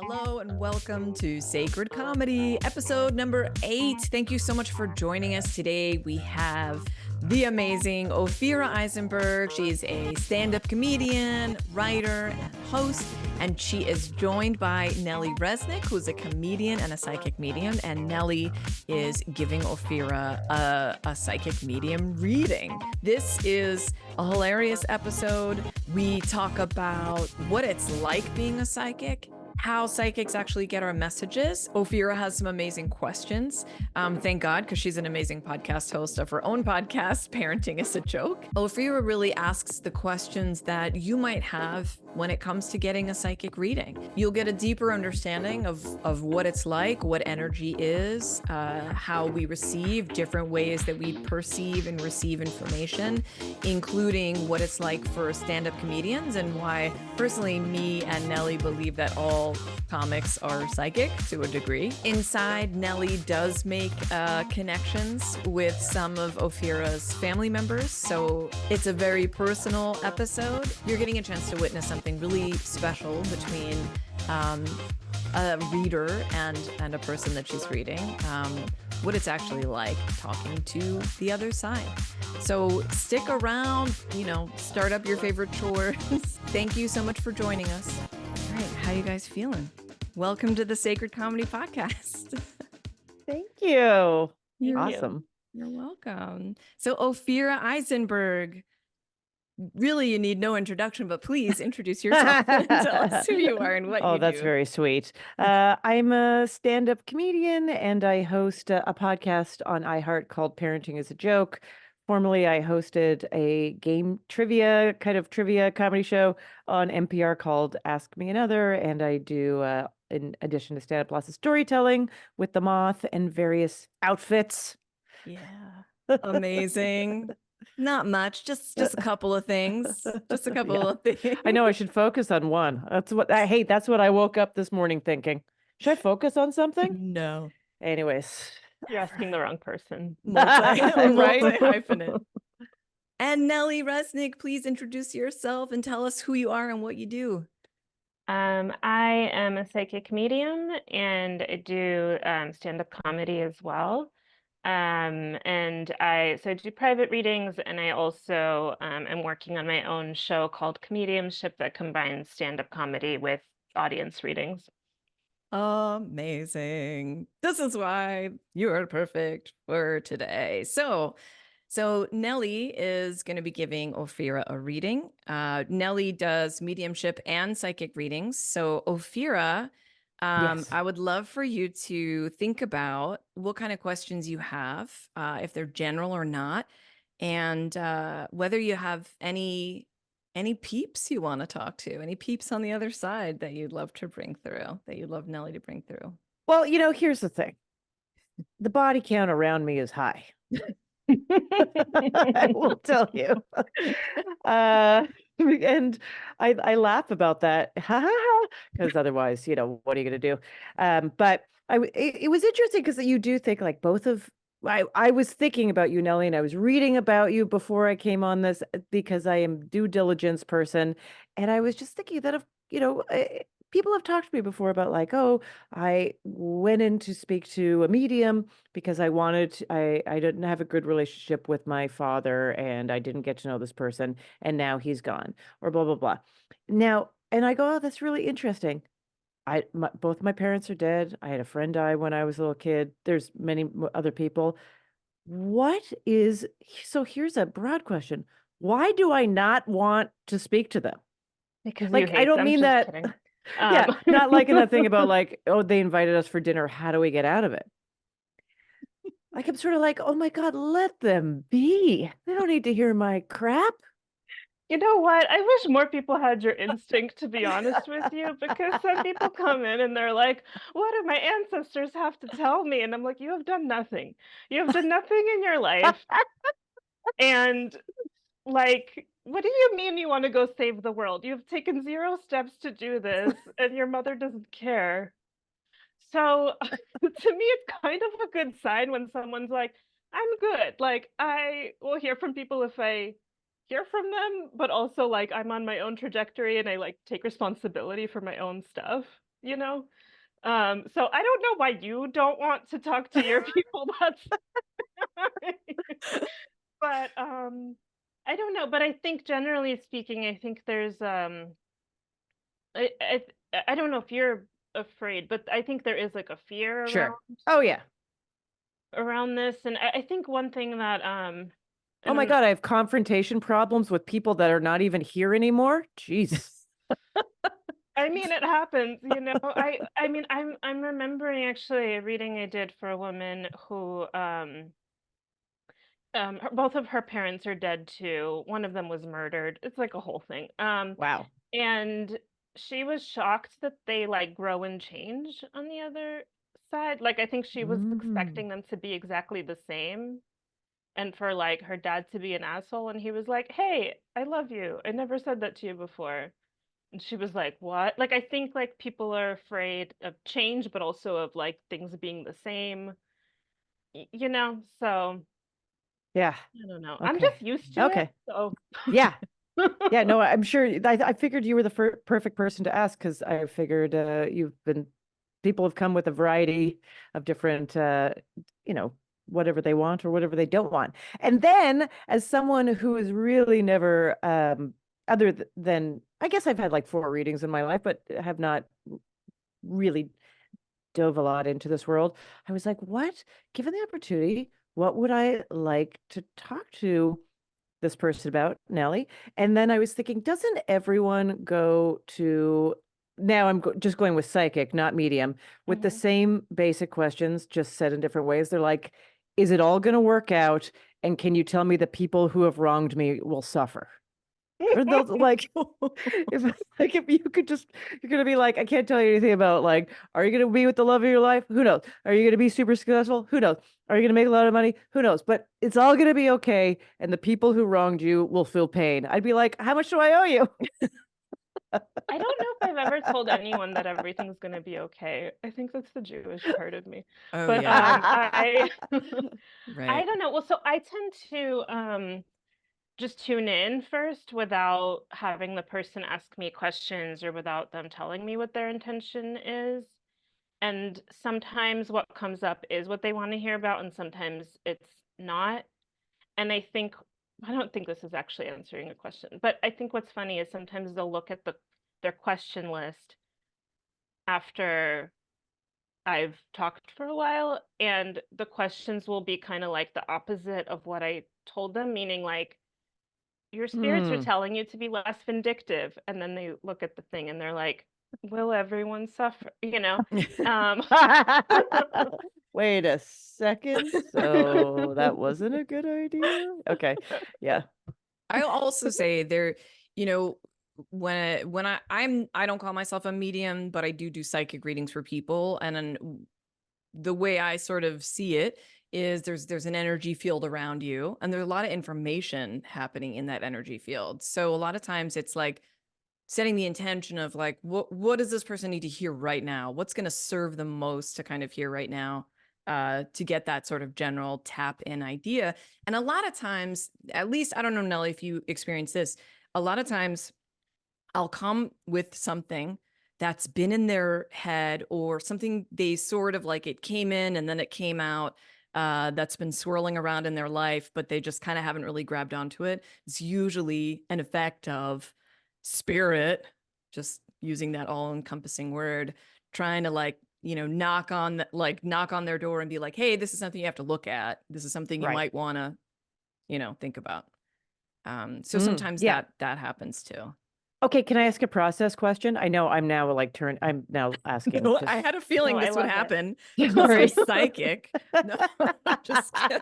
Hello and welcome to Sacred Comedy, episode number 8. Thank you so much for joining us today. We have the amazing Ophira Eisenberg. She's a stand-up comedian, writer, and host, and she is joined by Nelly Reznik, who's a comedian and a psychic medium. And Nelly is giving Ophira a psychic medium reading. This is a hilarious episode. We talk about what it's like being a psychic, how psychics actually get our messages. Ophira has some amazing questions. Thank God, because she's an amazing podcast host of her own podcast, Parenting is a Joke. Ophira really asks the questions that you might have when it comes to getting a psychic reading. You'll get a deeper understanding of what it's like, what energy is, how we receive, different ways that we perceive and receive information, including what it's like for stand-up comedians and why, personally, me and Nelly believe that all comics are psychic to a degree. Inside, Nelly does make connections with some of Ophira's family members, so it's a very personal episode. You're getting a chance to witness something really special between a reader and a person that she's reading, what it's actually like talking to the other side. So stick around, start up your favorite chores. Thank you so much for joining us. All right, how you guys feeling? Welcome to the Sacred Comedy Podcast. Thank you. You're Awesome. You're welcome. So Ophira Eisenberg, really you need no introduction, but please introduce yourself and tell us who you are and what you do. Oh, that's very sweet. I'm a stand-up comedian and I host a podcast on iHeart called Parenting is a Joke. Formerly, I hosted a game trivia comedy show on NPR called Ask Me Another, and I do, in addition to stand-up, lots of storytelling with the moth and various outfits. Yeah, amazing. Not much, just a couple of things. Just a couple of things. I know I should focus on one. That's what I woke up this morning thinking. Should I focus on something? No. Anyways. You're asking the wrong person. Multi-hyphenate. And Nelly Reznik, please introduce yourself and tell us who you are and what you do. I am a psychic medium and I do stand-up comedy as well. And I do private readings, and I also am working on my own show called Comediumship that combines stand-up comedy with audience readings. Amazing. This is why you are perfect for today. So Nelly is going to be giving Ophira a reading. Nelly does mediumship and psychic readings. So Ophira, Yes. I would love for you to think about what kind of questions you have, if they're general or not, and whether you have any peeps you want to talk to, any peeps on the other side that you'd love to bring through, that you'd love Nelly to bring through. Well, here's the thing. The body count around me is high. I will tell you. And I laugh about that because otherwise, what are you going to do? But it was interesting because you do think like I was thinking about you, Nelly, and I was reading about you before I came on this because I am due diligence person. And I was just thinking that people have talked to me before about like, oh, I went in to speak to a medium because I didn't have a good relationship with my father and I didn't get to know this person and now he's gone or blah, blah, blah. Now, and I go, oh, that's really interesting. Both my parents are dead. I had a friend die when I was a little kid. There's many other people. So here's a broad question. Why do I not want to speak to them? Because Like, you hate I don't them, mean just that. kidding. Yeah, not liking that thing about like, oh, they invited us for dinner. How do we get out of it? Like, I'm sort of like, oh my God, let them be. They don't need to hear my crap. You know what? I wish more people had your instinct, to be honest with you, because some people come in and they're like, what do my ancestors have to tell me? And I'm like, you have done nothing. You have done nothing in your life. And like, what do you mean you want to go save the world? You've taken 0 steps to do this, and your mother doesn't care. So to me, it's kind of a good sign when someone's like, I'm good. Like, I will hear from people if I hear from them, but also like I'm on my own trajectory and I like take responsibility for my own stuff. you know? So I don't know why you don't want to talk to your people. That's but I don't know, but I think generally speaking, I think there's I I I don't know if you're afraid, but I think there is like a fear Sure. Oh yeah. around this, and I think one thing that I Oh my don't know. God, I have confrontation problems with people that are not even here anymore. Jeez. I mean, it happens, you know. I mean, I'm remembering actually a reading I did for a woman who both of her parents are dead too. One of them was murdered. It's like a whole thing. Wow. And she was shocked that they like grow and change on the other side. Like I think she was Mm. expecting them to be exactly the same and for like her dad to be an asshole and he was like, "Hey, I love you. I never said that to you before." And she was like, "What?" Like I think like people are afraid of change but also of like things being the same, you know? So, Yeah. I don't know. I'm Okay. just used to it. Okay. So, Yeah. Yeah. No, I'm sure. I figured you were the perfect person to ask because I figured people have come with a variety of different, you know, whatever they want or whatever they don't want. And then, as someone who is really never, than, I guess I've had like 4 readings in my life, but have not really dove a lot into this world. I was like, what? Given the opportunity, what would I like to talk to this person about, Nelly? And then I was thinking, doesn't everyone go to, now just going with psychic, not medium, with the mhm. same basic questions, just said in different ways? They're like, is it all going to work out? And can you tell me the people who have wronged me will suffer? Or they'll like, if like if you could just, you're gonna be like, I can't tell you anything about like, are you gonna be with the love of your life? Who knows? Are you gonna be super successful? Who knows? Are you gonna make a lot of money? Who knows? But it's all gonna be okay, and the people who wronged you will feel pain. I'd be like, how much do I owe you? I don't know if I've ever told anyone that everything's gonna be okay. I think that's the Jewish part of me. Oh But yeah. I I Right. don't know. Well, so I tend to just tune in first without having the person ask me questions or without them telling me what their intention is. And sometimes what comes up is what they want to hear about, and sometimes it's not. And I don't think this is actually answering a question, but I think what's funny is sometimes they'll look at their question list after I've talked for a while, and the questions will be kind of like the opposite of what I told them, meaning like your spirits are Hmm. telling you to be less vindictive, and then they look at the thing and they're like, will everyone suffer? You know? Um, Wait a second. So that wasn't a good idea? Okay. Yeah. I'll also say there, you know, when I don't call myself a medium, but I do psychic readings for people, and then the way I sort of see it is there's an energy field around you, and there's a lot of information happening in that energy field. So a lot of times it's like setting the intention of like, what does this person need to hear right now? What's going to serve them most to kind of hear right now, to get that sort of general tap in idea. And a lot of times, at least, I don't know, Nelly, if you experience this, a lot of times I'll come with something that's been in their head or something they sort of like, it came in and then it came out, that's been swirling around in their life, but they just kind of haven't really grabbed onto it. It's usually an effect of spirit, just using that all encompassing word, trying to like, knock on their door and be like, hey, this is something you have to look at. This is something you Right. might want to, think about. So Mm, sometimes yeah. that happens too. Okay, can I ask a process question? I know I'm now I'm now asking No, I just had a no, feeling I this would love it. happen because I'm sorry. psychic. No, just kidding.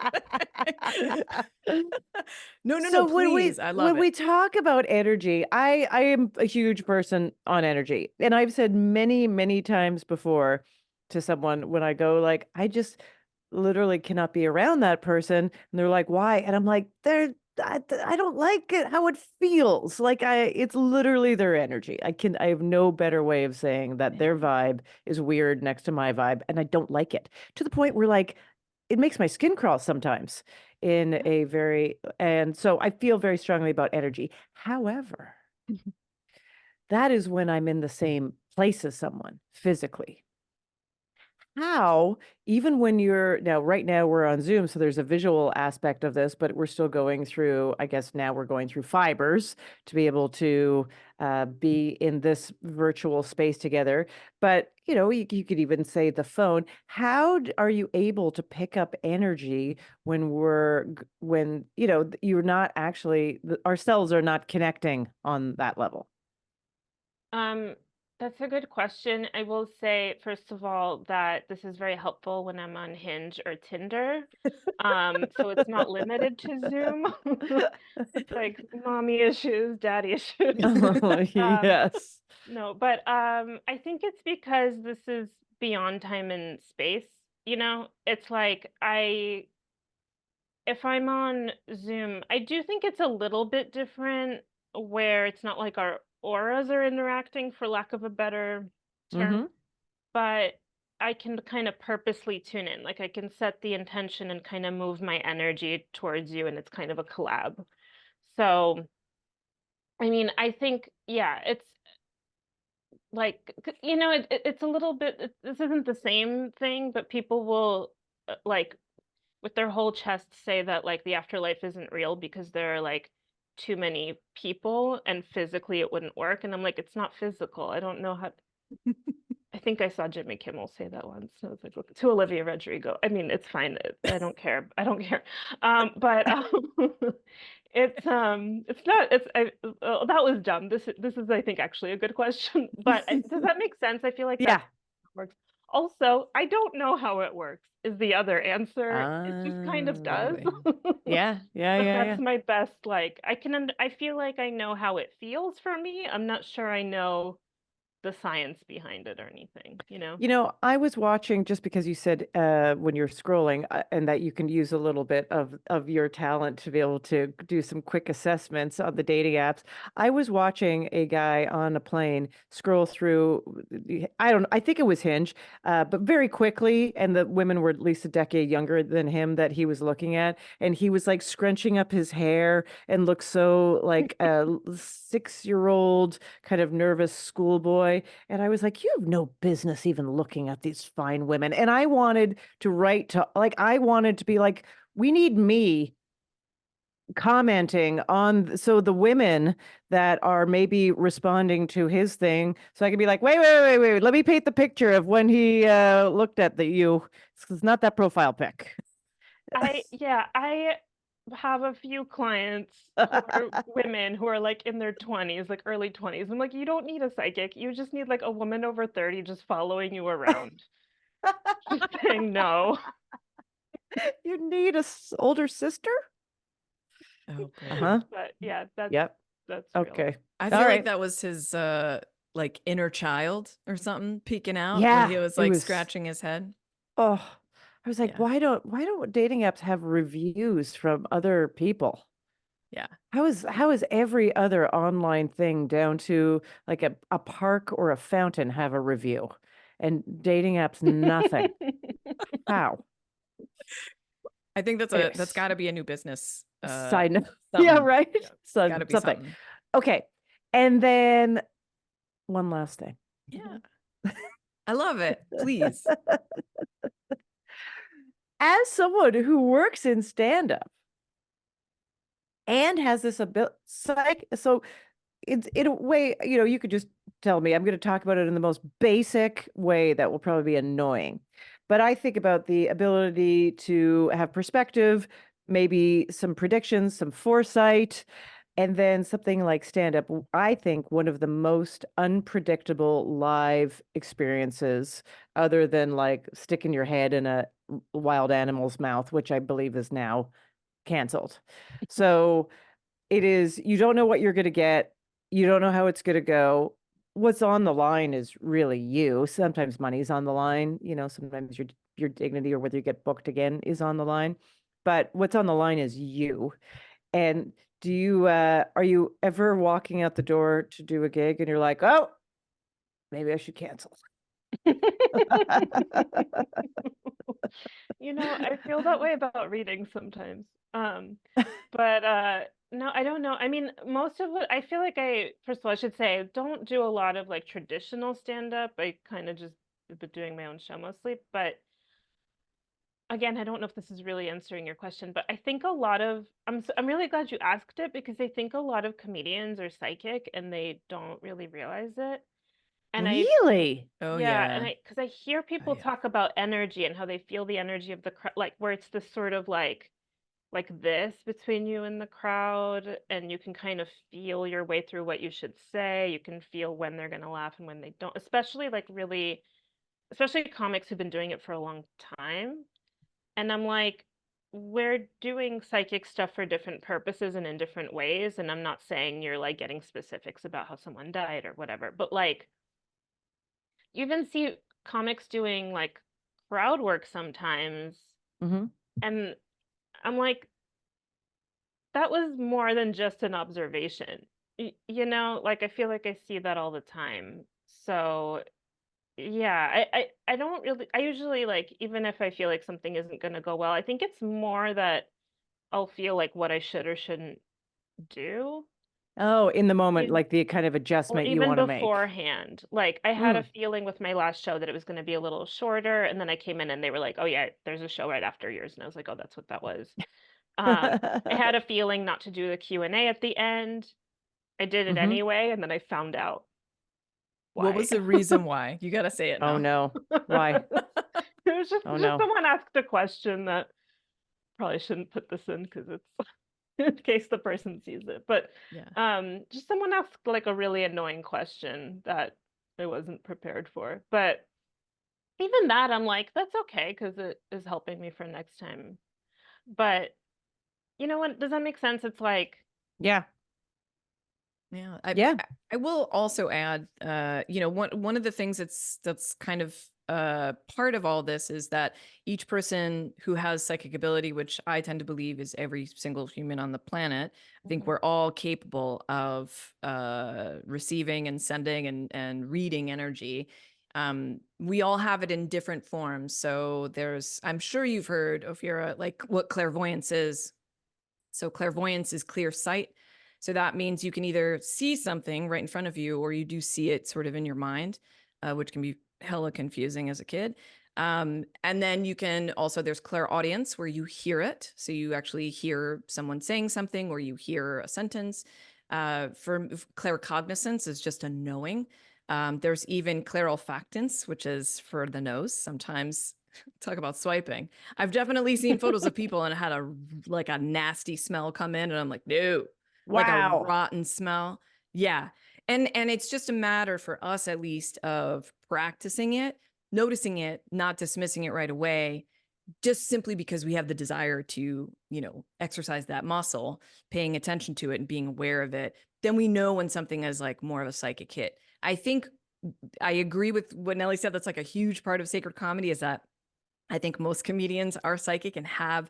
No, So please. I love when it. we talk about energy, I am a huge person on energy. And I've said many times before to someone when I go like, I just literally cannot be around that person. And they're like, why? And I'm like, I don't like it how it feels. Like it's literally their energy. I have no better way of saying that their vibe is weird next to my vibe, and I don't like it. To the point where like it makes my skin crawl sometimes in a very, and so I feel very strongly about energy. However, that is when I'm in the same places someone physically. How, even when you're now, right now we're on Zoom, so there's a visual aspect of this, but we're still going through, I guess now we're going through fibers to be able to be in this virtual space together. But, you could even say the phone. How are you able to pick up energy when you're not actually, our cells are not connecting on that level? That's a good question. I will say, first of all, that this is very helpful when I'm on Hinge or Tinder. So it's not limited to Zoom. Like mommy issues, daddy issues. Oh, Um, yes. no, but I think it's because this is beyond time and space. It's like if I'm on Zoom, I do think it's a little bit different where it's not like our auras are interacting, for lack of a better term, Mm-hmm. but I can kind of purposely tune in. Like I can set the intention and kind of move my energy towards you, and it's kind of a collab. So, I mean, I think, yeah, it's like, it's a little bit, this isn't the same thing, but people will like with their whole chest say that like the afterlife isn't real because there are like too many people and physically it wouldn't work. And I'm like, it's not physical. I don't know how. I think I saw Jimmy Kimmel say that once. I was like, look, to Olivia Rodrigo. I mean, it's fine. I don't care. I don't care. But it's not. That was dumb. This is I think actually a good question. But does that make sense? I feel like Yeah. that works. Also, I don't know how it works. Is the other answer? It just kind of Oh, does. yeah, yeah, But yeah, yeah. that's my best. Like I feel like I know how it feels for me. I'm not sure I know the science behind it or anything. I was watching just because you said when you're scrolling and that you can use a little bit of your talent to be able to do some quick assessments on the dating apps. I was watching a guy on a plane scroll through, I think it was Hinge, but very quickly, and the women were at least a decade younger than him that he was looking at, and he was like scrunching up his hair and looked so like a 6-year-old kind of nervous schoolboy. And I was like, you have no business even looking at these fine women. And I wanted to write to, like, I wanted to be like, we need me commenting on, so the women that are maybe responding to his thing, so I could be like, wait, let me paint the picture of when he looked at you. It's not that profile pic. I have a few clients who are women who are like in their 20s, like early 20s. I'm like, you don't need a psychic. You just need like a woman over 30 just following you around. Just saying no. You need a older sister? Oh boy. Uh-huh. But yeah, Yep. that's real. Okay. I All feel like right. that was his like inner child or something peeking out when Yeah, he was it like was. scratching his head. Oh, I was like, Yeah. why don't dating apps have reviews from other people? Yeah. How is every other online thing down to like a park or a fountain have a review? And dating apps, nothing. How? I think that's Anyways, got to be a new business. side note. Yeah, Something. right. Yeah. So Got to be something. something. Okay. And then one last thing. Yeah. I love it. Please. As someone who works in stand-up and has this ability, so it's in a way, you could just tell me, I'm going to talk about it in the most basic way that will probably be annoying. But I think about the ability to have perspective, maybe some predictions, some foresight, and then something like stand up. I think one of the most unpredictable live experiences, other than like sticking your head in a wild animal's mouth, which I believe is now canceled. So it is, you don't know what you're going to get. You don't know how it's going to go. What's on the line is really you. Sometimes money's on the line, sometimes your dignity or whether you get booked again is on the line. But what's on the line is you. And are you ever walking out the door to do a gig and you're like, oh, maybe I should cancel? I feel that way about reading sometimes. But No, I don't know. I mean, most of what I feel like first of all, I should say, I don't do a lot of like traditional stand-up. I kind of just been doing my own show mostly. But again, I don't know if this is really answering your question, but I think a lot of I'm really glad you asked it because I think a lot of comedians are psychic and they don't really realize it. And Really? Oh yeah, and yeah. because I hear Oh people yeah. talk about energy and how they feel the energy of the crowd, like where it's this sort of like this between you and the crowd, and you can kind of feel your way through what you should say. You can feel when they're going to laugh and when they don't, especially like really, especially comics who've been doing it for a long time. And I'm like, we're doing psychic stuff for different purposes and in different ways. And I'm not saying you're like getting specifics about how someone died or whatever, but like you even see comics doing like crowd work sometimes. Mm-hmm. And I'm like, that was more than just an observation. You know, like I feel like I see that all the time. So yeah, I don't really I usually like even if I feel like something isn't gonna go well, I think it's more that I'll feel like what I should or shouldn't do. Oh, in the moment, You like the kind of or adjustment you even want to make. beforehand. Like I had a Mm. feeling with my last show that it was gonna be a little shorter, and then I came in and they were like, "Oh yeah, there's a show right after yours." And I was like, "Oh, that's what that was." I had a feeling not to do the Q&A at the end. I did it Mm-hmm. anyway, and then I found out What why. was the reason why? You gotta say it Oh now. no. Why? It was just Oh just no. someone asked a question that probably shouldn't put this in because it's in case the person sees it. But Yeah. just someone asked like a really annoying question that I wasn't prepared for. But even that, I'm like, that's okay because it is helping me for next time. But you know what? Does that make sense? It's like, Yeah. Yeah, Yeah. I will also add, one of the things that's kind of part of all this is that each person who has psychic ability, which I tend to believe is every single human on the planet, I think mhm, we're all capable of receiving and sending and reading energy. We all have it in different forms. So I'm sure you've heard, Ophira, like what clairvoyance is. So clairvoyance is clear sight. So that means you can either see something right in front of you or you do see it sort of in your mind, which can be hella confusing as a kid. And then you can also, there's clairaudience where you hear it. So you actually hear someone saying something or you hear a sentence. For claircognizance is just a knowing. There's even clairolfactance, which is for the nose. Sometimes talk about swiping. I've definitely seen photos of people and it had a nasty smell come in, and I'm like, no, like a Wow. rotten smell. Yeah. And it's just a matter for us at least of practicing it, noticing it, not dismissing it right away, just simply because we have the desire to, exercise that muscle, paying attention to it and being aware of it. Then we know when something is like more of a psychic hit. I think I agree with what Nelly said. That's like a huge part of sacred comedy is that I think most comedians are psychic and have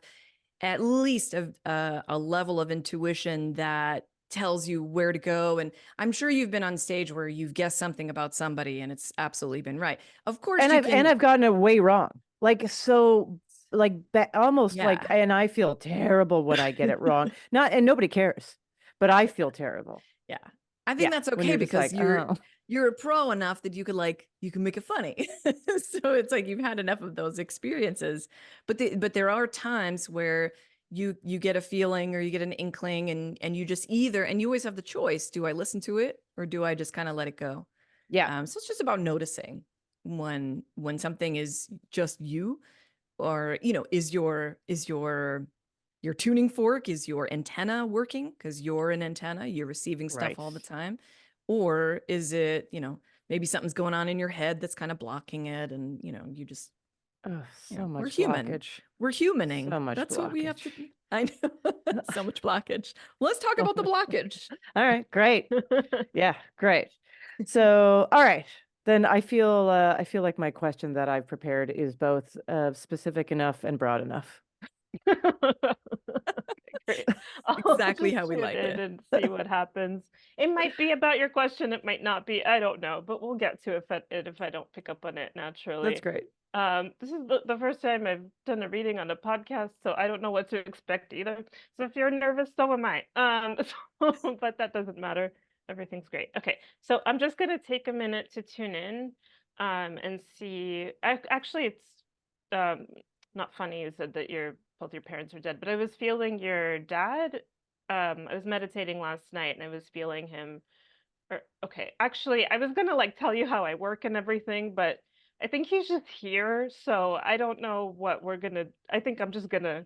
at least a level of intuition that tells you where to go. And I'm sure you've been on stage where you've guessed something about somebody and it's absolutely been right. Of course, And you I've can. gotten it way wrong. Like so like almost like, Yeah. and I feel terrible when I get it wrong. Not, and nobody cares, but I feel terrible. Yeah. I think Yeah. that's When okay you're just because like, oh. you're a pro enough that you can make it funny. So it's like you've had enough of those experiences. But there are times where you get a feeling or you get an inkling and you just either, and you always have the choice, do I listen to it or do I just kind of let it go? Yeah. So it's just about noticing when something is just you, or is your tuning fork, is your antenna working because you're an antenna, you're receiving stuff Right. all the time, or is it, maybe something's going on in your head that's kind of blocking it, and you just, Oh, so we're much human, blockage. we're humaning, So much that's what we have blockage. to. I know. So much blockage. Let's talk So about the much. blockage. All right, great. Yeah, great. So, all right. Then I feel like my question that I've prepared is both specific enough and broad enough. Great. I'll Exactly just how we tune like in it. and see what happens. It might be about your question. It might not be. I don't know, but we'll get to it if I don't pick up on it That's naturally. great. This is the first time I've done a reading on a podcast, so I don't know what to expect either. So if you're nervous, so am I. But that doesn't matter. Everything's great. Okay, so I'm just gonna take a minute to tune in, and see. Actually, it's um not funny you said that both your parents are dead, but I was feeling your dad. I was meditating last night and I was feeling him. Okay, actually, I was gonna like tell you how I work and everything, but I think he's just here, so I don't know what we're gonna. I think I'm just gonna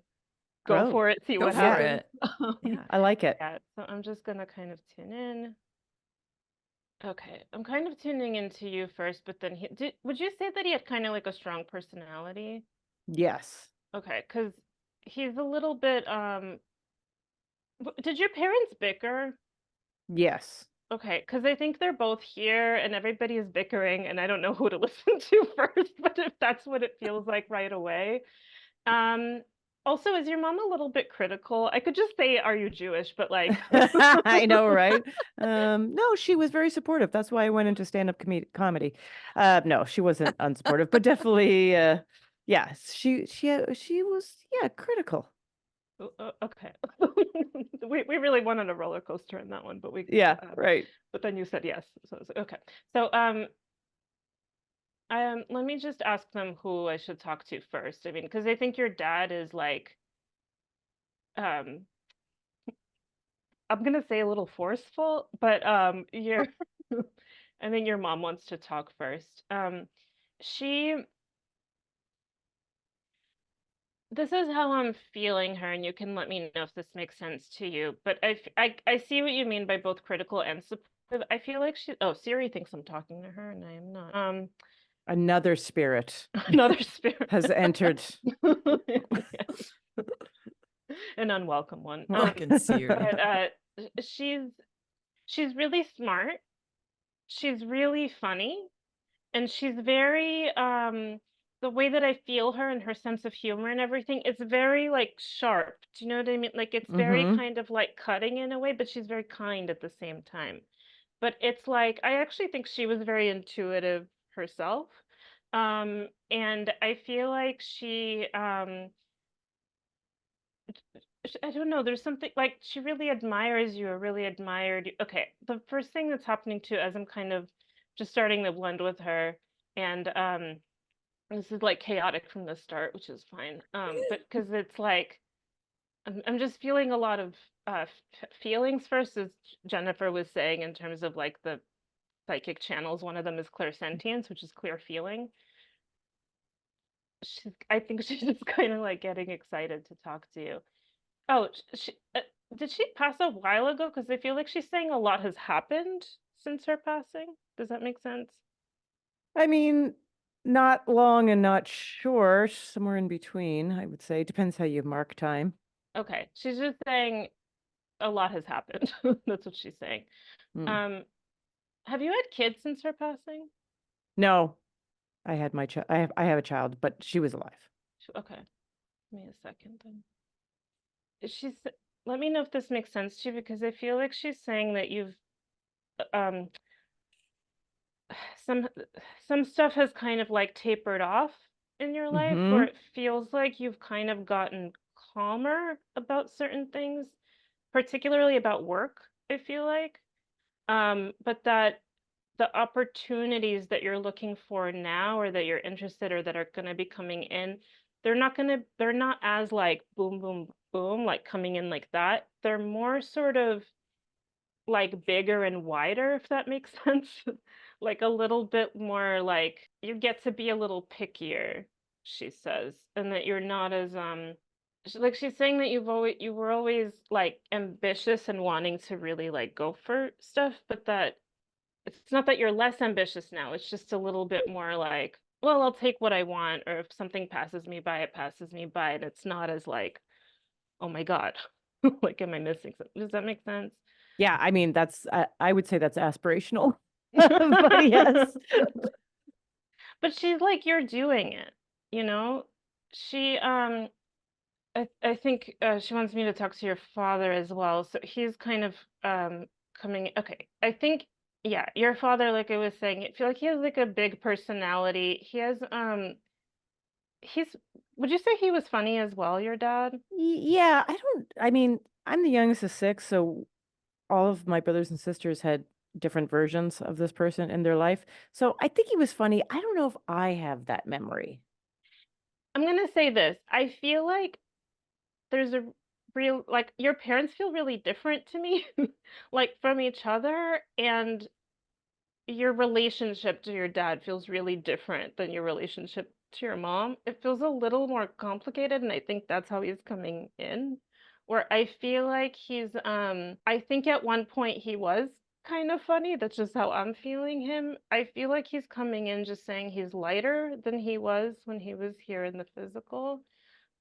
go Oh, for it, see Go what for yeah. happens. it. Yeah. I like it. Yeah, so I'm just gonna kind of tune in. Okay, I'm kind of tuning into you first, but then would you say that he had kind of like a strong personality? Yes. Okay, because he's a little bit did your parents bicker? Yes. Okay, because I think they're both here and everybody is bickering and I don't know who to listen to first, but if that's what it feels like right away. Um Also, is your mom a little bit critical? I could just say, are you Jewish? But like I know, right? No, she was very supportive. That's why I went into stand-up comedy. No, she wasn't unsupportive, but definitely, yes, she was, yeah, critical. Okay. We really went on a roller coaster in that one, but Yeah, right. but then you said yes. So I was like, okay. So let me just ask them who I should talk to first. I mean, because I think your dad is like, um, I'm gonna say a little forceful, but your, I think your mom wants to talk first. She, this is how I'm feeling her, and you can let me know if this makes sense to you. But I see what you mean by both critical and supportive. I feel like oh, Siri thinks I'm talking to her, and I am not. Another spirit Another spirit. has entered. Yes, an unwelcome one. Fucking Siri. But she's really smart. She's really funny, and she's very the way that I feel her and her sense of humor and everything, it's very like sharp. Do you know what I mean? Like it's very Mm-hmm. kind of like cutting in a way, but she's very kind at the same time. But it's like I actually think she was very intuitive herself. And I feel like I don't know, there's something like she really admires you or really admired you. Okay, the first thing that's happening too, as I'm kind of just starting to blend with her, and this is like chaotic from the start, which is fine. But because it's like I'm just feeling a lot of feelings first, as Jennifer was saying, in terms of like the psychic channels. One of them is clairsentience, which is clear feeling. I think she's just kind of like getting excited to talk to you. Oh, did she pass a while ago? Because I feel like she's saying a lot has happened since her passing. Does that make sense? I mean, not long and not short, somewhere in between, I would say. Depends how you mark time. Okay, she's just saying a lot has happened. That's what she's saying. Hmm. Um, have you had kids since her passing? No, I had my child. I have a child, but she was alive. Okay, give me a second then. She's Let me know if this makes sense to you because I feel like she's saying that you've um some some stuff has kind of like tapered off in your life where Mm-hmm. it feels like you've kind of gotten calmer about certain things, particularly about work, I feel like. But that the opportunities that you're looking for now or that you're interested or that are going to be coming in, they're not as like boom, boom, boom, like coming in like that. They're more sort of like bigger and wider, if that makes sense. Like a little bit more like you get to be a little pickier, she says, and that you're not as like she's saying that you were always like ambitious and wanting to really like go for stuff, but that it's not that you're less ambitious now. It's just a little bit more like, well, I'll take what I want, or if something passes me by, it passes me by, and it's not as like, oh my God, like, am I missing something? Does that make sense? Yeah, I mean, I would say that's aspirational. But yes. But she's like, you're doing it, you know? She I think she wants me to talk to your father as well. So he's kind of coming. Okay, I think yeah, your father, like I was saying, I feel like he has like a big personality. He has he's. Would you say he was funny as well, your dad? Yeah, I mean, I'm the youngest of six, so all of my brothers and sisters had different versions of this person in their life. So I think he was funny. I don't know if I have that memory. I'm gonna say this. I feel like there's a real like your parents feel really different to me, like from each other, and your relationship to your dad feels really different than your relationship to your mom. It feels a little more complicated, and I think that's how he's coming in. Where I feel like I think at one point he was kind of funny. That's just how I'm feeling him. I feel like he's coming in just saying he's lighter than he was when he was here in the physical.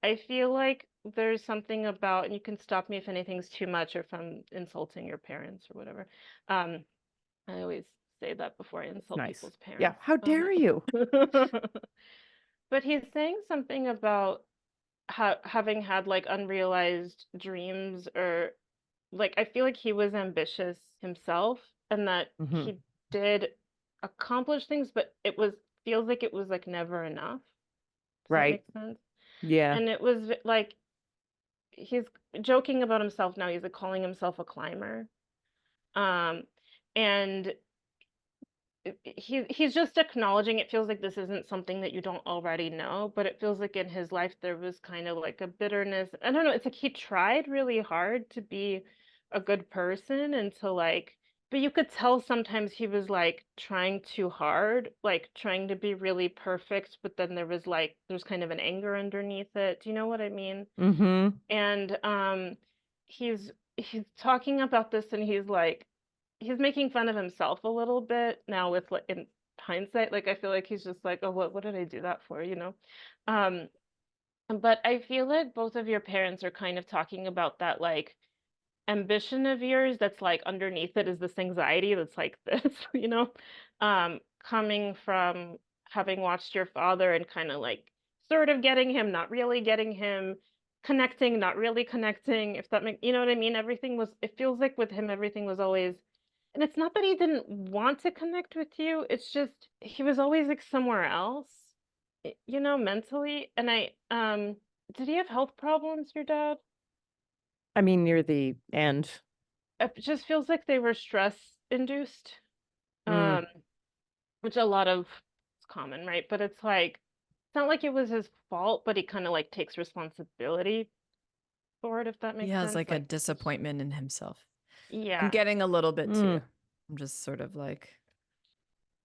I feel like there's something about, and you can stop me if anything's too much or if I'm insulting your parents or whatever. Um, I always say that before I insult Nice. people's Yeah. parents. How dare you? But he's saying something about having had like unrealized dreams, or like I feel like he was ambitious himself and that Hmm. he did accomplish things, but it was feels like it was like never enough. Does that Right. make sense? Yeah. And it was like he's joking about himself now. He's like calling himself a climber. Um, and he's just acknowledging it feels like this isn't something that you don't already know, but it feels like in his life there was kind of like a bitterness. I don't know, it's like he tried really hard to be a good person and to like, but you could tell sometimes he was like trying too hard, like trying to be really perfect, but then there's kind of an anger underneath it. Do you know what I mean? Hmm. And he's talking about this and he's making fun of himself a little bit now with like in hindsight. Like I feel like he's just like, oh, what did I do that for, you know? Um, but I feel like both of your parents are kind of talking about that like ambition of yours that's like underneath it is this anxiety that's like this, you know, coming from having watched your father and kind of like sort of getting him, not really getting him, connecting, not really connecting, if that makes, you know what I mean? Everything was, it feels like with him, everything was always, and it's not that he didn't want to connect with you, it's just he was always like somewhere else, you know, mentally. And did he have health problems, your dad? I mean, near the end. It just feels like they were stress induced, Mm. um, which a lot of it's common, right? But it's like it's not like it was his fault, but he kind of like takes responsibility for it, if that He makes has sense. like a Like, disappointment in himself. I'm yeah, getting a little bit too. Mm. I'm just sort of like,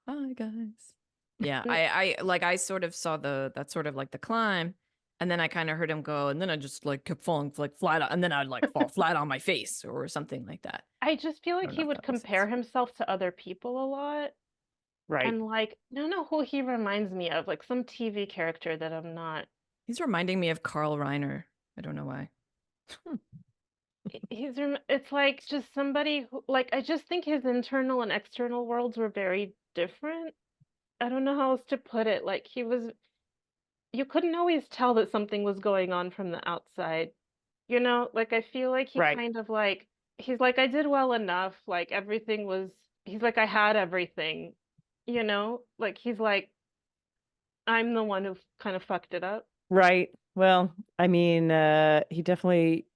hi guys. Yeah, N- I like I sort of saw that sort of like the climb, and then I kind of heard him go, and then I just like kept falling like flat, and then I'd like fall flat on my face or something like that. I just feel I like don't know he if would that makes compare sense. himself to other people a lot, Right. and like, I don't know who he reminds me of, like some TV character that I'm not. He's reminding me of Carl Reiner. I don't know why. It's like just somebody who, like, I just think his internal and external worlds were very different. I don't know how else to put it. Like you couldn't always tell that something was going on from the outside. You know, like I feel like he Right. kind of like he's like I did well enough. Like everything was he's like I had everything. You know? Like he's like I'm the one who kind of fucked it up. Right. Well, I mean, he definitely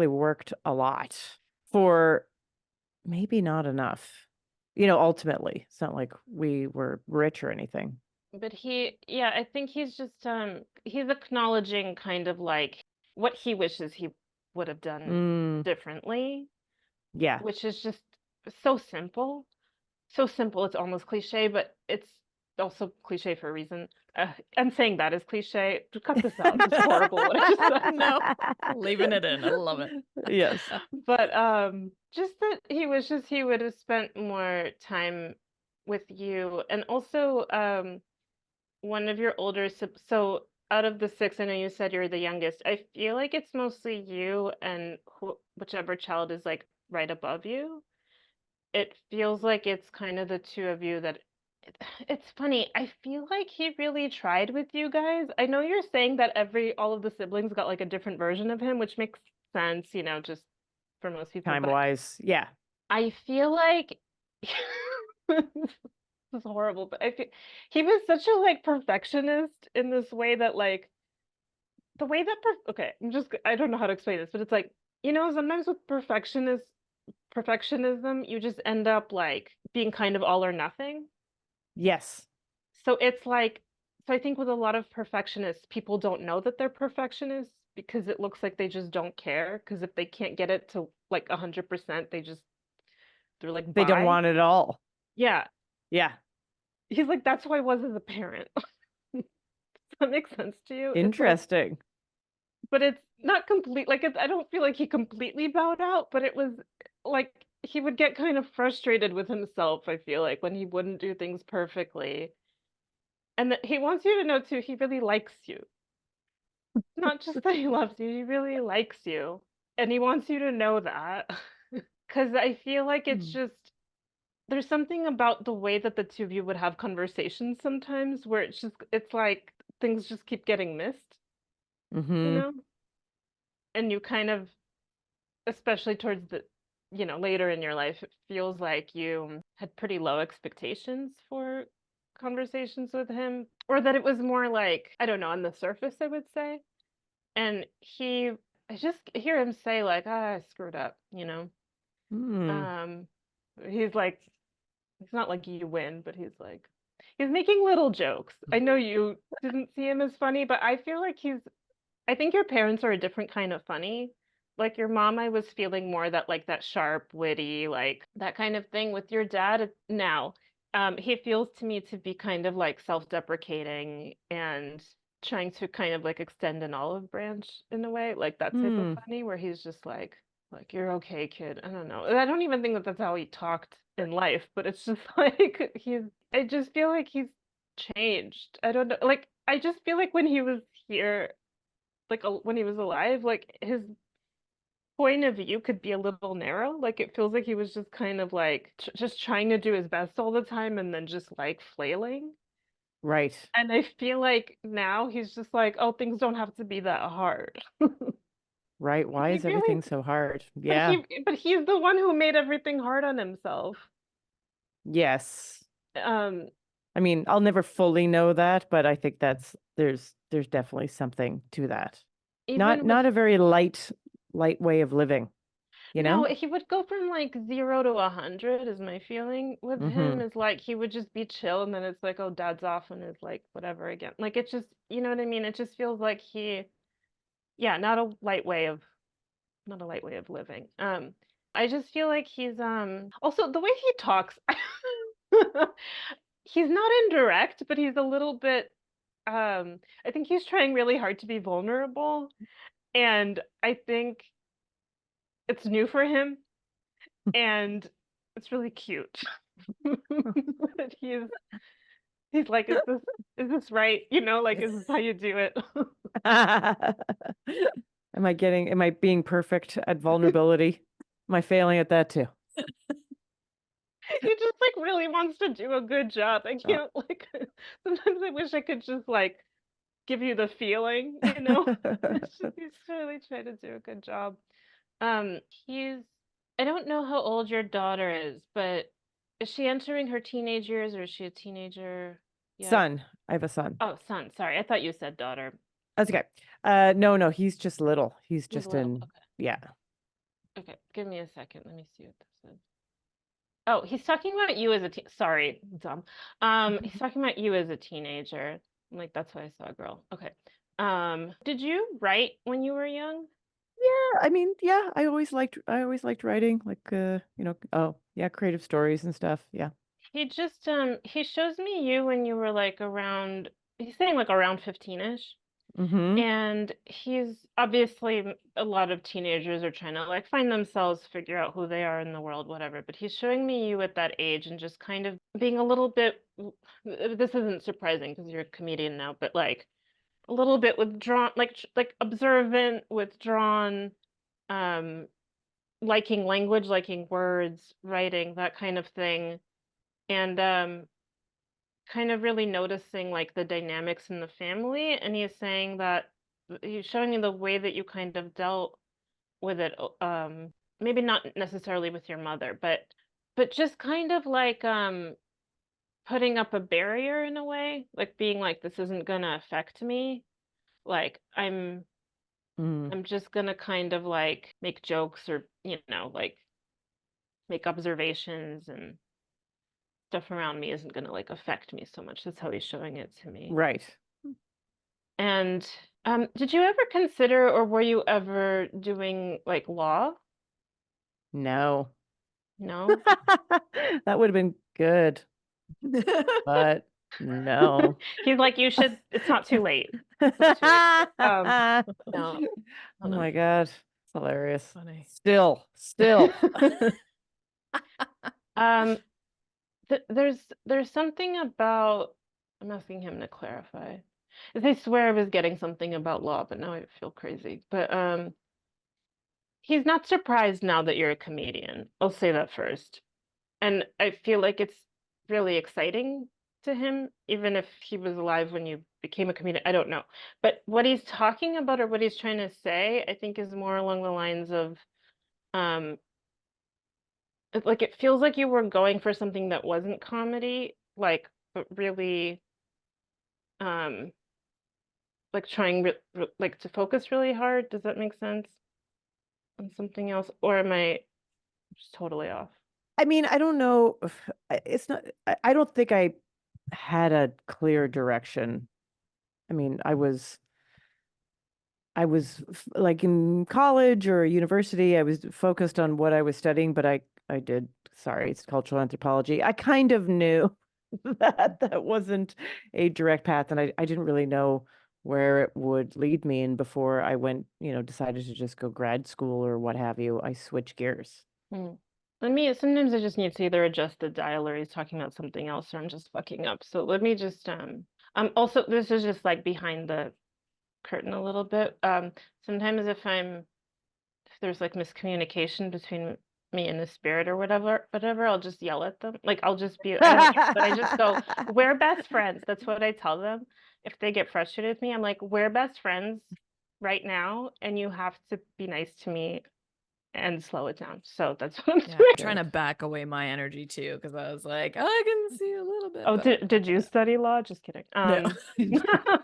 worked a lot for maybe not enough. Ultimately, it's not like we were rich or anything. But yeah, I think he's acknowledging kind of like what he wishes he would have done Mm, differently, yeah. which is just so simple. So simple it's almost cliche, but it's also cliche for a reason. And saying that is cliche. Cut this out. It's horrible what I just said. No, leaving it in. I love it. Yes. But just that he wishes he would have spent more time with you. And also one of your so out of the six, I know you said you're the youngest. I feel like it's mostly you and whichever child is like right above you. It feels like it's kind of the two of you that it's funny. I feel like he really tried with you guys. I know you're saying that all of the siblings got like a different version of him, which makes sense, just for most people, Time but wise. Yeah. I feel like this is horrible, but I feel he was such a like perfectionist in this way that like the way that okay, I don't know how to explain this, but it's like, sometimes with perfectionism, you just end up like being kind of all or nothing. Yes. So it's like, so I think with a lot of perfectionists, people don't know that they're perfectionists because it looks like they just don't care. Because if they can't get it to like 100%, they're like, They don't bye. want it all. Yeah. Yeah. He's like, that's who I was as a parent. Does that make sense to you? It's like, Interesting. but it's not complete. Like, I don't feel like he completely bowed out, but it was like he would get kind of frustrated with himself, I feel like, when he wouldn't do things perfectly. And that he wants you to know too, he really likes you. Not just that he loves you, he really likes you. And he wants you to know that. Because I feel like it's Hmm. just, there's something about the way that the two of you would have conversations sometimes where it's like things just keep getting missed, you Mm-hmm. know? And you kind of, especially towards later in your life, it feels like you had pretty low expectations for conversations with him, or that it was more like, I don't know, on the surface, I would say. And I just hear him say like, I screwed up. Hmm. Um, he's like, he's not like you win, but he's making little jokes. I know you didn't see him as funny, but I feel like I think your parents are a different kind of funny. Like your mom, I was feeling more that sharp, witty, like that kind of thing. With your dad now, he feels to me to be kind of like self-deprecating and trying to kind of like extend an olive branch in a way, like that type of Hmm. funny, where he's just like you're okay, kid. I don't know. I don't even think that that's how he talked in life, but it's just like I just feel like he's changed. I don't know. Like I just feel like when he was here like when he was alive, like his point of view could be a little narrow. Like it feels like he was just kind of like just trying to do his best all the time and then just like flailing. Right. And I feel like now he's just like, oh, things don't have to be that hard. Right. Why He is really, everything so hard? but Yeah. he's the one who made everything hard on himself. Yes. Um, I mean, I'll never fully know that, but I think there's definitely something to that. Not even with not a very light way of living, you No, know? he would go from like 0 to 100 is my feeling with Mm-hmm. him is like he would just be chill and then it's like, oh, dad's off and is like whatever again. Like it just, you know what I mean? It just feels like yeah, not a light way of living. I just feel like he's also the way he talks, he's not indirect, but he's a little bit I think he's trying really hard to be vulnerable and I think it's new for him and it's really cute. But he's like, is this right? Like is this how you do it? Am I being perfect at vulnerability? Am I failing at that too? He just like really wants to do a good job. I Oh. can't like sometimes I wish I could just like give you the feeling. It's just he's really trying to do a good job. Um, he's I don't know how old your daughter is, but is she entering her teenage years or is she a teenager yet? Son. I have a son. Oh, son, sorry. I thought you said daughter. That's okay. No, he's just little. He's He's just little. in, yeah. Okay, give me a second. Let me see what this is. Oh, he's talking about you as a sorry, dumb. He's talking about you as a teenager. I'm like, that's why I saw a girl. Okay. Did you write when you were young? Yeah, I mean, yeah, I always liked writing, like oh, yeah, creative stories and stuff. Yeah. He shows me you when you were like around, he's saying like around 15-ish. Mm-hmm. And he's obviously a lot of teenagers are trying to like find themselves, figure out who they are in the world, whatever. But he's showing me you at that age and just kind of being a little bit, this isn't surprising because you're a comedian now, but like a little bit withdrawn, like observant, withdrawn, um, liking language, liking words, writing, that kind of thing. And kind of really noticing like the dynamics in the family, and he's saying that he's showing me the way that you kind of dealt with it, maybe not necessarily with your mother, but just kind of like putting up a barrier in a way, like being like, this isn't gonna affect me. Like Mm, I'm just gonna kind of like make jokes or, like make observations, and stuff around me isn't gonna like affect me so much. That's how he's showing it to me. right. And did you ever consider, or were you ever doing like law? No. No? That would have been good, but no. He's like, you should, it's not too late. It's not too late. No, Oh hold on. my God. It's hilarious. Funny. Still. Um, there's something about, I'm asking him to clarify. As I swear I was getting something about law, but now I feel crazy. But he's not surprised now that you're a comedian. I'll say that first. And I feel like it's really exciting to him, even if he was alive when you became a comedian. I don't know. But what he's talking about, or what he's trying to say, I think is more along the lines of um like it feels like you were going for something that wasn't comedy, like but really um like trying like to focus really hard. Does that make sense? On something else, or am I just totally off? I mean, I don't know if it's not, I don't think I had a clear direction. I mean, like in college or university, I was focused on what I was studying, but I did, sorry, it's cultural anthropology. I kind of knew that wasn't a direct path, and I didn't really know where it would lead me. And before I went, decided to just go grad school or what have you, I switched gears. Hmm. Sometimes I just need to either adjust the dial, or he's talking about something else, or I'm just fucking up. So let me just also, this is just like behind the curtain a little bit. Sometimes if there's like miscommunication between me and the spirit or whatever, I'll just yell at them. Like I'll just be, I don't yell, but I just go, we're best friends. That's what I tell them. If they get frustrated with me, I'm like, we're best friends right now, and you have to be nice to me and slow it down. So that's what I'm Yeah, doing. trying to back away my energy too, because I was like, I can see a little bit. Oh, But did you study law? Just kidding. no.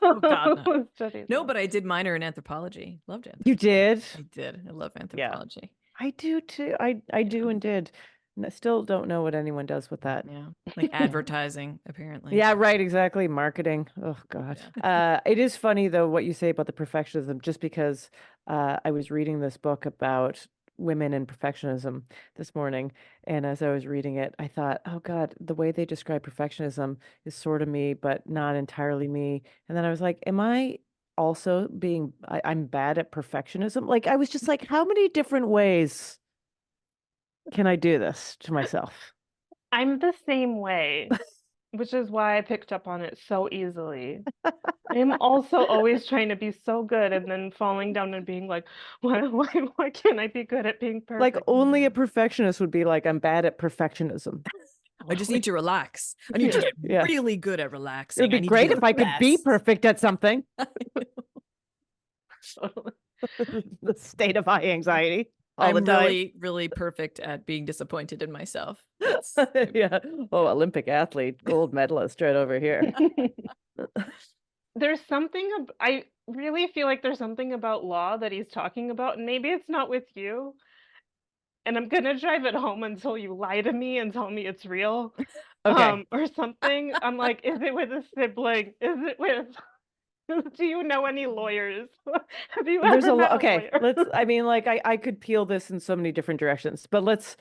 Oh God, no. Studied No, law. but I did minor in anthropology. Loved it. You did? I did. I love Yeah. anthropology. I do too. I do and did. And I still don't know what anyone does with that. Yeah, like advertising, apparently. Yeah, right, exactly. Marketing. Oh God. It is funny though what you say about the perfectionism, just because I was reading this book about women and perfectionism this morning, and as I was reading it, I thought, oh God, the way they describe perfectionism is sort of me, but not entirely me. And then I was like, am I also I'm bad at perfectionism? Like I was just like, how many different ways can I do this to myself? I'm the same way, which is why I picked up on it so easily. I'm also always trying to be so good and then falling down and being like, why can't I be good at being Like perfect? only a perfectionist would be like, I'm bad at perfectionism. I just need to relax. I need to get Yeah. really good at It relaxing. would be I need great to be if I could be best. perfect at something. Totally. The state of high anxiety all the I'm time. really, really perfect at being disappointed in myself. That's Yeah. Oh, Olympic athlete, gold medalist right over here. There's something I really feel like there's something about law that he's talking about, and maybe it's not with you. And I'm gonna drive it home until you lie to me and tell me it's real, Okay. or something. I'm like, is it with a sibling? Is it with? Do you know any lawyers? Have you There's ever a lot. met a Okay, lawyer? I mean, like I could peel this in so many different directions, but let's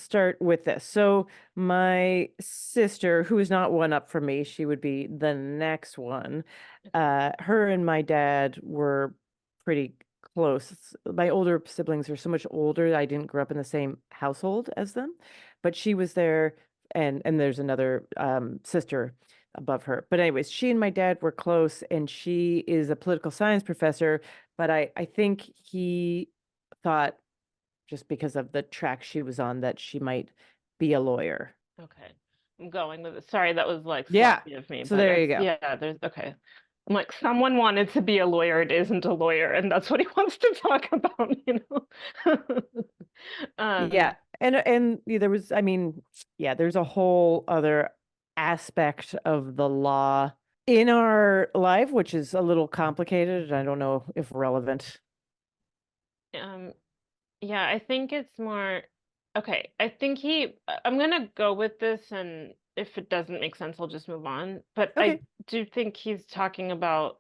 start with this. So my sister, who is not one up from me, she would be the next one. Her and my dad were pretty close. My older siblings are so much older. I didn't grow up in the same household as them, but she was there, and there's another sister above her. But anyways, she and my dad were close, and she is a political science professor, but I think he thought, just because of the track she was on, that she might be a lawyer. Okay. I'm going with it. Sorry, that was like Yeah. sloppy of me, So but there you it's, go. yeah, there's okay. I'm like, someone wanted to be a lawyer and isn't a lawyer, and that's what he wants to talk about, you know? Yeah. And there was, I mean, yeah, there's a whole other aspect of the law in our life, which is a little complicated. I don't know if relevant. Um, yeah, I think it's more okay. I'm gonna go with this, and if it doesn't make sense, I'll just move on. But I Okay. do think he's talking about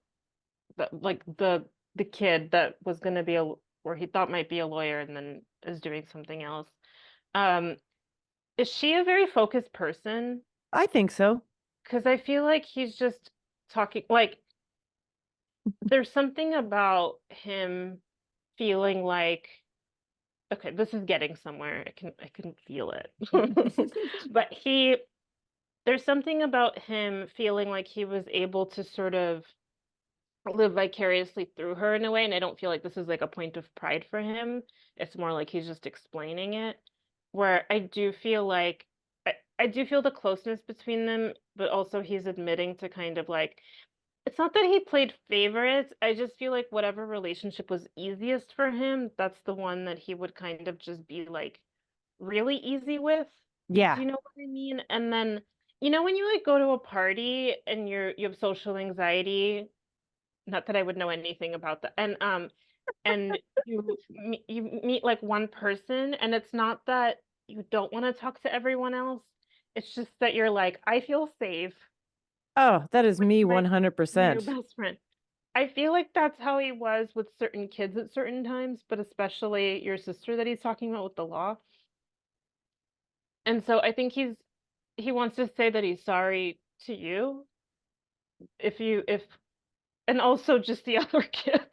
the kid that was gonna be or he thought might be a lawyer and then is doing something else. Um, is she a very focused person? I think so. Because I feel like he's just talking like there's something about him feeling like okay, this is getting somewhere. I can feel it. But there's something about him feeling like he was able to sort of live vicariously through her in a way, and I don't feel like this is like a point of pride for him. It's more like he's just explaining it. Where I do feel like I do feel the closeness between them, but also he's admitting to kind of like it's not that he played favorites. I just feel like whatever relationship was easiest for him, that's the one that he would kind of just be like really easy with. Do Yeah. you know what I mean? And then, you know, when you like go to a party and you have social anxiety, not that I would know anything about that. And you meet like one person and it's not that you don't want to talk to everyone else. It's just that you're like, I feel safe Oh, that is with me my new 100%. best friend. I feel like that's how he was with certain kids at certain times, but especially your sister that he's talking about with the law. And so I think he wants to say that he's sorry to you if and also just the other kids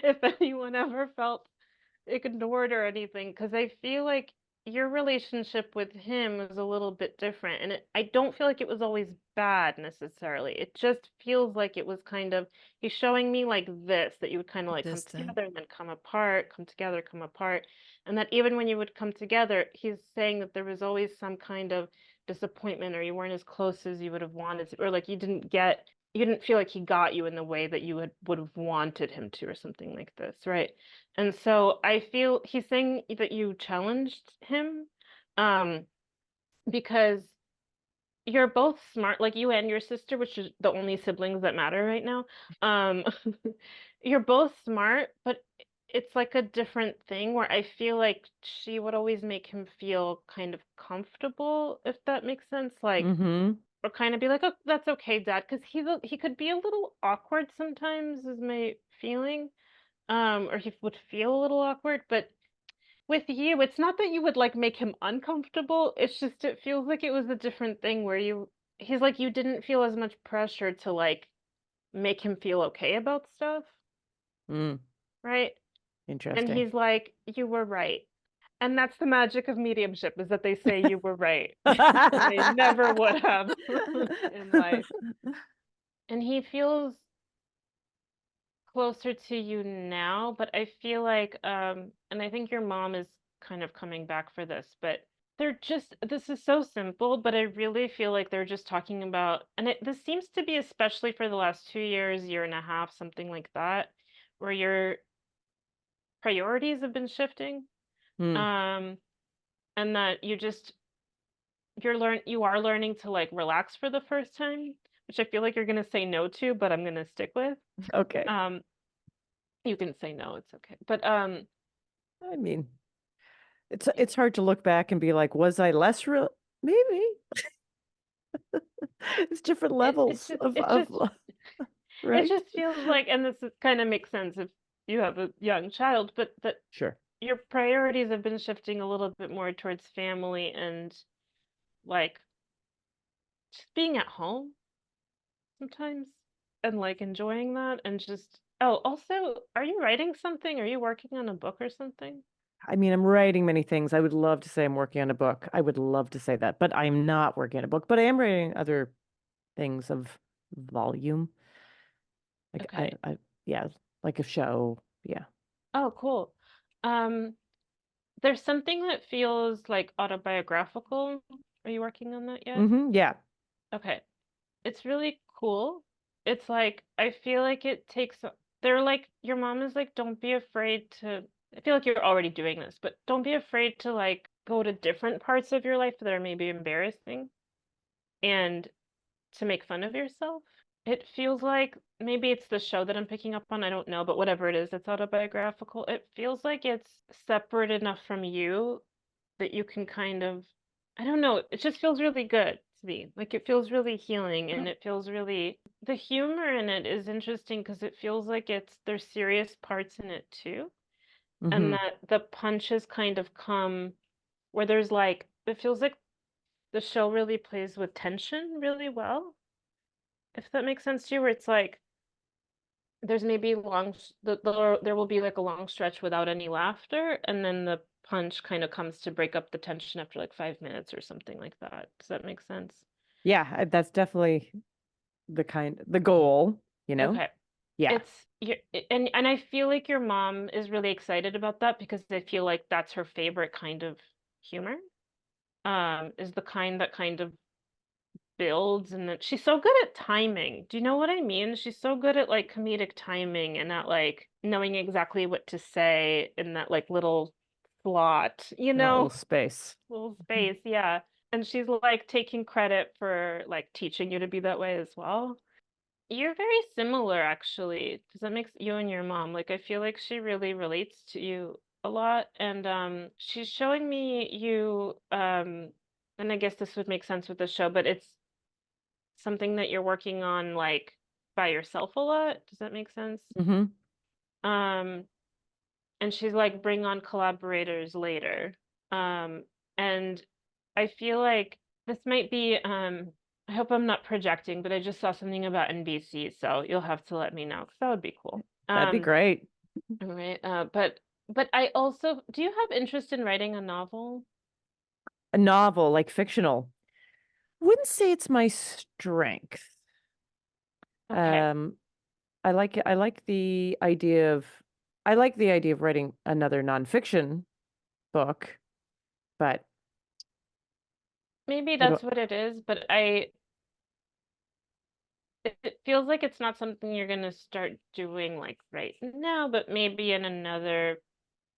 if anyone ever felt ignored or anything because I feel like your relationship with him is a little bit different and I don't feel like it was always bad necessarily. It just feels like it was kind of he's showing me like this that you would kind of like come Distant. together and then come apart, come together, come apart. And that even when you would come together, he's saying that there was always some kind of disappointment or you weren't as close as you would have wanted to, or like you didn't feel like he got you in the way that you would have wanted him to or something like this, right? And so I feel he's saying that you challenged him, um, because you're both smart, like you and your sister, which is the only siblings that matter right now. Um, you're both smart, but it's like a different thing where I feel like she would always make him feel kind of comfortable, if that makes sense. Like, Mm-hmm. or kind of be like, oh, that's okay, Dad, because he could be a little awkward sometimes, is my feeling. Or he would feel a little awkward, but with you, it's not that you would like make him uncomfortable. It's just it feels like it was a different thing where he's like you didn't feel as much pressure to like make him feel okay about stuff, Mm, right? And interesting. he's like, you were right. And that's the magic of mediumship is that they say you were right when they never would have in life. And he feels closer to you now, but I feel like and I think your mom is kind of coming back for this, but this is so simple, but I really feel like they're just talking about this seems to be especially for the last 2 years, year and a half, something like that, where your priorities have been shifting. Mm, Um and that you are learning to like relax for the first time, which I feel like you're gonna say no to, but I'm gonna stick with. okay. Um you can say no, it's okay. But I mean, it's hard to look back and be like, was I less real? Maybe. It's different levels of it right? just feels like, and kind of makes sense if you have a young child, but that Sure. your priorities have been shifting a little bit more towards family and like just being at home sometimes and like enjoying that and just oh also are you writing something? Are you working on a book or something? I mean, I'm writing many things. I would love to say I'm working on a book. I would love to say that, but I'm not working on a book, but I am writing other things of volume. Like Okay. yeah, like a show. Yeah. Oh, cool. Um, there's something that feels like autobiographical Are you working on that yet? Yeah. Okay. It's really cool. It's like I feel like it takes they're like your mom is like don't be afraid to I feel like you're already doing this, but don't be afraid to like go to different parts of your life that are maybe embarrassing and to make fun of yourself. It feels like maybe it's the show that I'm picking up on, I don't know, but whatever it is, it's autobiographical. It feels like it's separate enough from you that you can kind of, I don't know, it just feels really good to me. Like it feels really healing and it feels really, the humor in it is interesting because it feels like there's serious parts in it too. And Hmm. that the punches kind of come where there's like, it feels like the show really plays with tension really well, if that makes sense to you, where it's like there's maybe there will be like a long stretch without any laughter, and then the punch kind of comes to break up the tension after like 5 minutes or something like that. Does that make sense? Yeah, that's definitely the goal, you know? Okay. Yeah. And I feel like your mom is really excited about that because I feel like that's her favorite kind of humor. Is the kind that kind of builds and that she's so good at timing. Do you know what I mean? She's so good at like comedic timing and at like knowing exactly what to say in that like little slot, That little space. little space, yeah. And she's like taking credit for like teaching you to be that way as well. You're very similar actually, because that makes you and your mom. Like I feel like she really relates to you a lot. And she's showing me you and I guess this would make sense with the show, but it's something that you're working on like by yourself a lot. Does that make sense? Hmm. Um, and she's like, bring on collaborators later. Um, and I feel like this might be, I hope I'm not projecting, but I just saw something about NBC, so you'll have to let me know because that would be cool. That'd be great. All right. But I also, do you have interest in writing a novel? A novel, like fictional. Wouldn't say it's my strength. Okay. Um, I like the idea of writing another nonfiction book, but Maybe I don't. that's what it is, but it feels like it's not something you're gonna start doing like right now, but maybe in another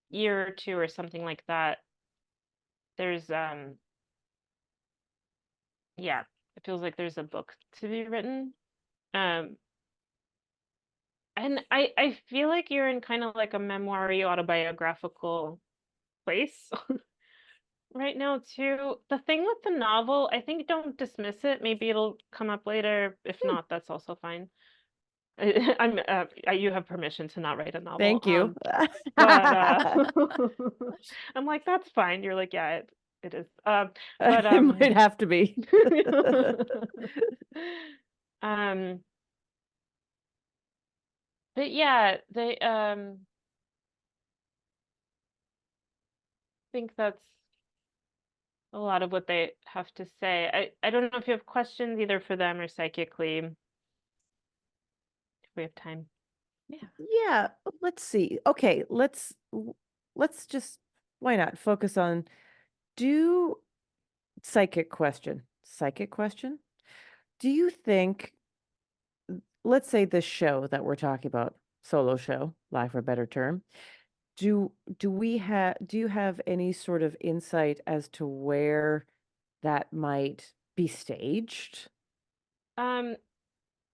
year or two or something like that. There's yeah, it feels like there's a book to be written. Um and I feel like you're in kind of like a memoir autobiographical place right now too. The thing with the novel, I think don't dismiss it. Maybe it'll come up later. If Hmm, not, that's also fine. You have permission to not write a novel. thank you. But I'm like, that's fine. You're like, yeah, it is. But It might have to be. um, but yeah, they think that's a lot of what they have to say. I don't know if you have questions either for them or psychically, if we have time. Yeah. Yeah, let's see. Okay, let's just why not focus on do psychic question. Psychic question? Do you think let's say this show that we're talking about, solo show, lack of a better term, do you have any sort of insight as to where that might be staged? Um,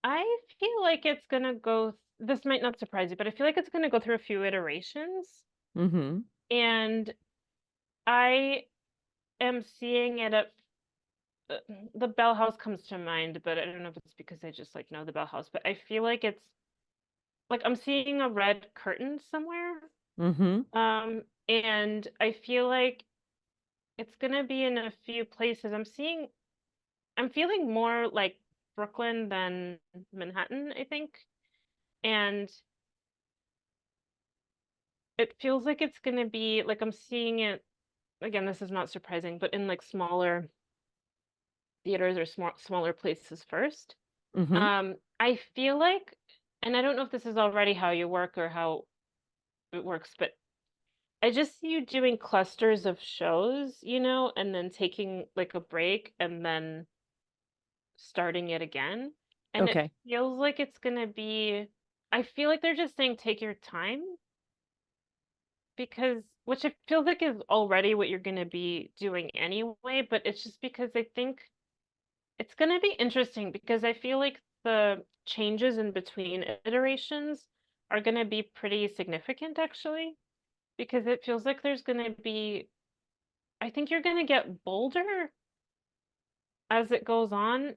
I feel like it's gonna go. This might not surprise you, but I feel like it's gonna go through a few iterations, Mm-hmm. and I am seeing it at uh, the Bell House comes to mind, but I don't know if it's because I just like know the Bell House, but I feel like it's like I'm seeing a red curtain somewhere. Mm-hmm. And I feel like it's gonna be in a few places. I'm feeling more like Brooklyn than Manhattan, I think. And it feels like it's gonna be like I'm seeing it again, this is not surprising, but in like smaller theaters or smaller places first. Mm-hmm. I feel like, and I don't know if this is already how you work or how it works, but I just see you doing clusters of shows, and then taking like a break and then starting it again. And it Okay. feels like it's gonna be, I feel like they're just saying take your time, because which it feels like is already what you're gonna be doing anyway, but it's just because I think it's gonna be interesting, because I feel like the changes in between iterations are gonna be pretty significant actually, because it feels like there's gonna be, I think you're gonna get bolder as it goes on.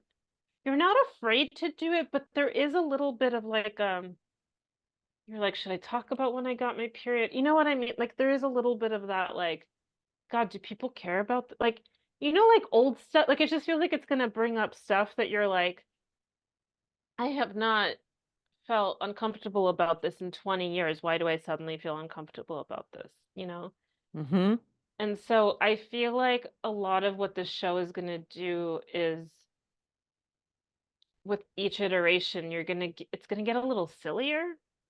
You're not afraid to do it, but there is a little bit of like, you're like, should I talk about when I got my period? You know what I mean? Like there is a little bit of that, like, God, do people care about like, like old stuff? Like it just feels like it's gonna bring up stuff that you're like, I have not felt uncomfortable about this in 20 years. Why do I suddenly feel uncomfortable about this? Mm-hmm. And so I feel like a lot of what this show is gonna do is, with each iteration, it's gonna get a little sillier.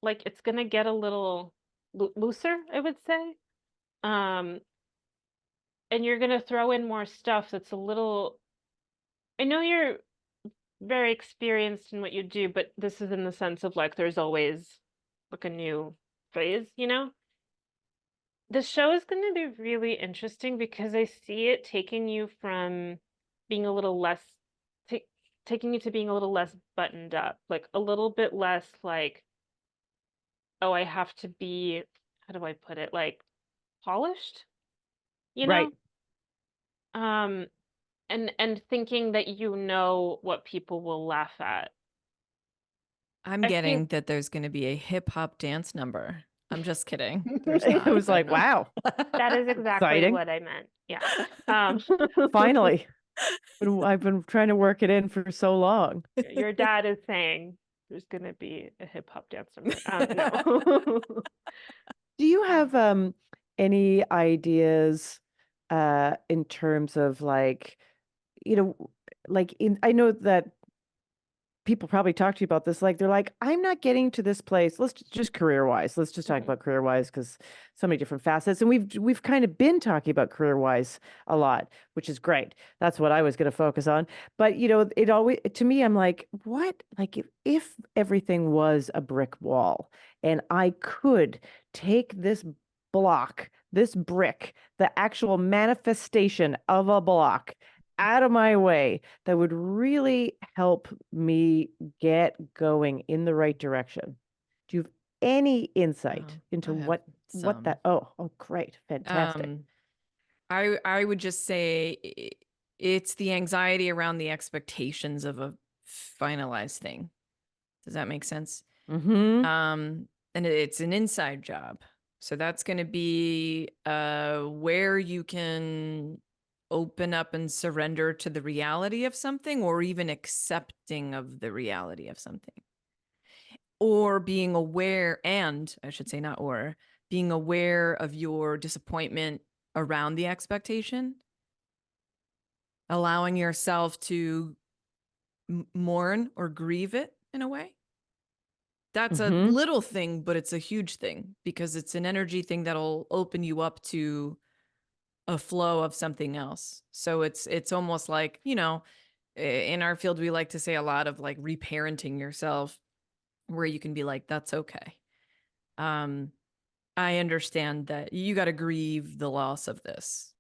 Like it's gonna get a little looser, I would say. Um, and you're gonna throw in more stuff that's a little. I know you're very experienced in what you do, but this is in the sense of like there's always like a new phase. The show is gonna be really interesting because I see it taking you from being a little less, ta taking you to being a little less buttoned up, like a little bit less like, oh, I have to be, how do I put it, like polished, you Right. know? Um, and thinking that what people will laugh at. I'm I feel getting that there's going to be a hip hop dance number. I'm just kidding. There's It not. was like, wow, that is exactly exciting. what I meant. Yeah. Um, Finally. I've been trying to work it in for so long. your dad is saying there's gonna be a hip hop dance number. No. Do you have any ideas in terms of like, you know, I know that people probably talk to you about this, like they're like, I'm not getting to this place. Let's just career wise. Let's just talk Mhm. about career wise because so many different facets. And we've kind of been talking about career wise a lot, which is great. That's what I was going to focus on. But it always to me, I'm like, what? Like if everything was a brick wall and I could take this block, this brick, the actual manifestation of a block out of my way that would really help me get going in the right direction. Do you have any insight into I have what some. that oh great, fantastic. Um, I would just say it's the anxiety around the expectations of a finalized thing. Does that make sense? Mm-hmm. And it's an inside job. So that's going to be where you can open up and surrender to the reality of something, or even accepting of the reality of something, or being aware, and I should say not or, being aware of your disappointment around the expectation, allowing yourself to mourn or grieve it in a way. That's a Mm-hmm. little thing, but it's a huge thing because it's an energy thing that'll open you up to a flow of something else. So it's almost like, in our field, we like to say a lot of like reparenting yourself, where you can be like, that's okay. I understand that you got to grieve the loss of this,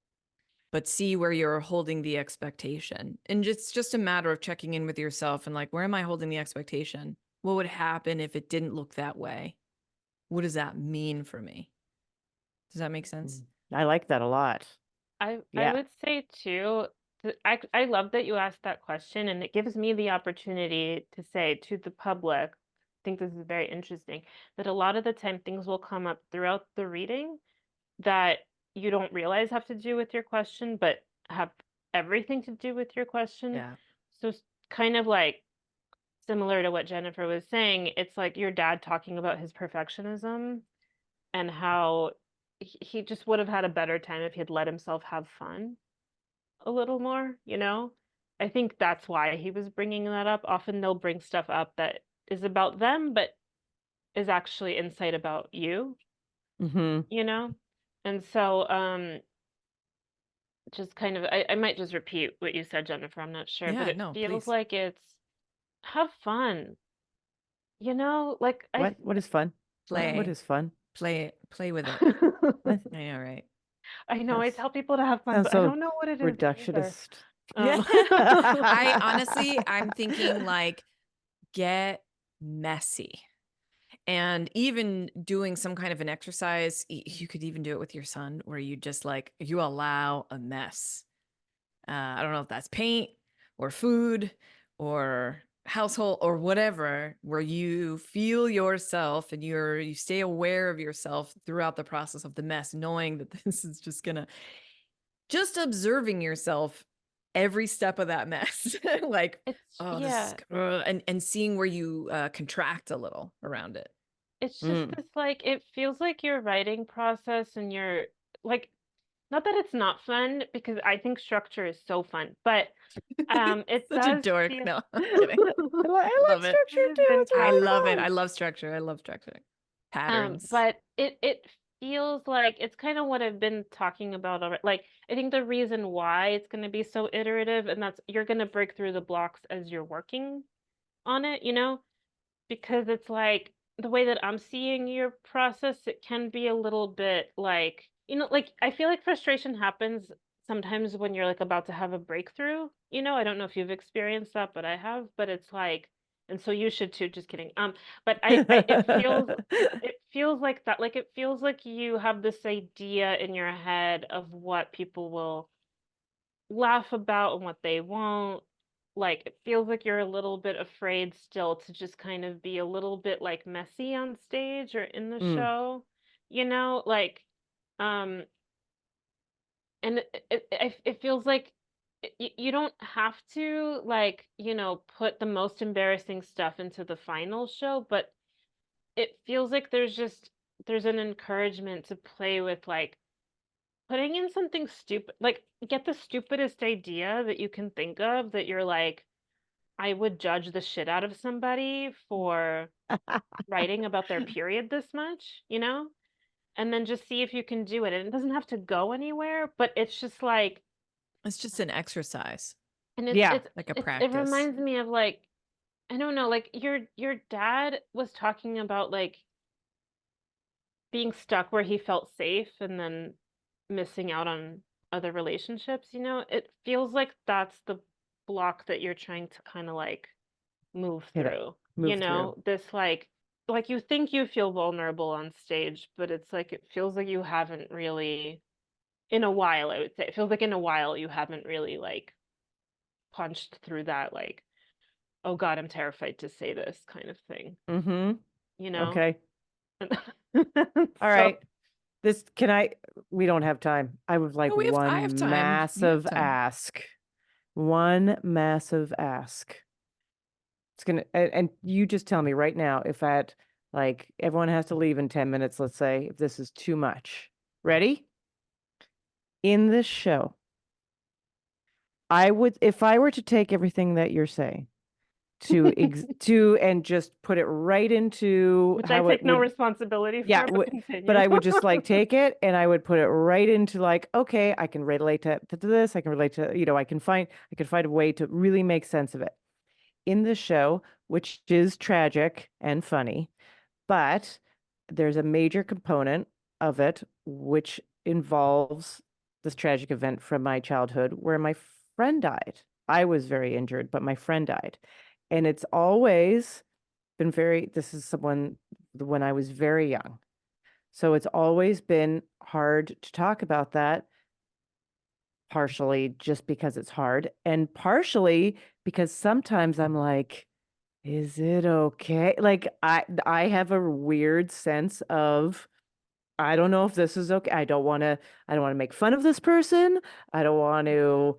but see where you're holding the expectation. And it's just a matter of checking in with yourself and like, where am I holding the expectation? What would happen if it didn't look that way? What does that mean for me? Does that make sense? I like that a lot. I Yeah. would say too, I love that you asked that question, and it gives me the opportunity to say to the public, I think this is very interesting, that a lot of the time things will come up throughout the reading that you don't realize have to do with your question, but have everything to do with your question. Yeah. So kind of like similar to what Jennifer was saying, it's like your dad talking about his perfectionism and how he just would have had a better time if he had let himself have fun a little more. I think that's why he was bringing that up. Often they'll bring stuff up that is about them, but is actually insight about you, Mm-hmm. you know? And so, just kind of, I might just repeat what you said, Jennifer. I'm not sure, but Yeah, it no, feels please. like it's have fun. Like What is fun? What Play, is fun? play with it. What? I know, right? I know I Sounds tell people to have fun, sounds but I so don't know what it is either. reductionist. Yeah. Um, I honestly, I'm thinking like get messy. And even doing some kind of an exercise, you could even do it with your son where you just like, you allow a mess. I don't know if that's paint or food or household or whatever, where you feel yourself and you stay aware of yourself throughout the process of the mess, knowing that this is just gonna just observing yourself every step of that mess. Like, it's oh, this is yeah, and seeing where you contract a little around it. it's just Mm. this like it feels like your writing process and your like not that it's not fun because I think structure is so fun, but it Such a does dork. feel No, I'm kidding. I like Love it. structure this has too. been It's I really toxic. love it. fun. I love structure. I love structure. Patterns. But it feels like it's kind of what I've been talking about already. Like I think the reason why it's going to be so iterative and that's you're going to break through the blocks as you're working on it, because it's like the way that I'm seeing your process, it can be a little bit like, like I feel like frustration happens sometimes when you're like about to have a breakthrough. I don't know if you've experienced that, but I have, but it's like, and so you should too, just kidding. But it feels like that, like it feels like you have this idea in your head of what people will laugh about and what they won't. Like it feels like you're a little bit afraid still to just kind of be a little bit like messy on stage or in the Mm. show, like um and it feels like you don't have to like, put the most embarrassing stuff into the final show, but it feels like there's an encouragement to play with like putting in something stupid, like get the stupidest idea that you can think of that you're like, I would judge the shit out of somebody for writing about their period this much, and then just see if you can do it. And it doesn't have to go anywhere, but it's just like, It's just an exercise, and it's Yeah. it's like a it practice. reminds me of like, I don't know, like your dad was talking about like being stuck where he felt safe and then missing out on other relationships, it feels like that's the block that you're trying to kind of like move Hit it. through, Move through. this like you think you feel vulnerable on stage, but it's like it feels like you haven't really in a while, I would say. It feels like in a while you haven't really like punched through that like, oh God, I'm terrified to say this kind of thing, Mm-hmm. you know? Okay. All So right. We don't have time. I would like Oh, I have one time. We have massive time. ask. One massive ask. It's gonna, and you just tell me right now if at like everyone has to leave in 10 minutes, let's say, if this is too much. Ready? In this show, if I were to take everything that you're saying to and just put it right into which I how it take no would, responsibility yeah, for, but but continue. I would just like take it and I would put it right into like, okay, I can relate to this. I can relate to, I can find a way to really make sense of it in the show, which is tragic and funny, but there's a major component of it which involves this tragic event from my childhood where my friend died. I was very injured, but my friend died. And it's always been this is someone when I was very young. So it's always been hard to talk about that, partially just because it's hard, and partially because sometimes I'm like, is it okay? Like I have a weird sense of I don't know if this is okay. I don't want to make fun of this person. I don't want to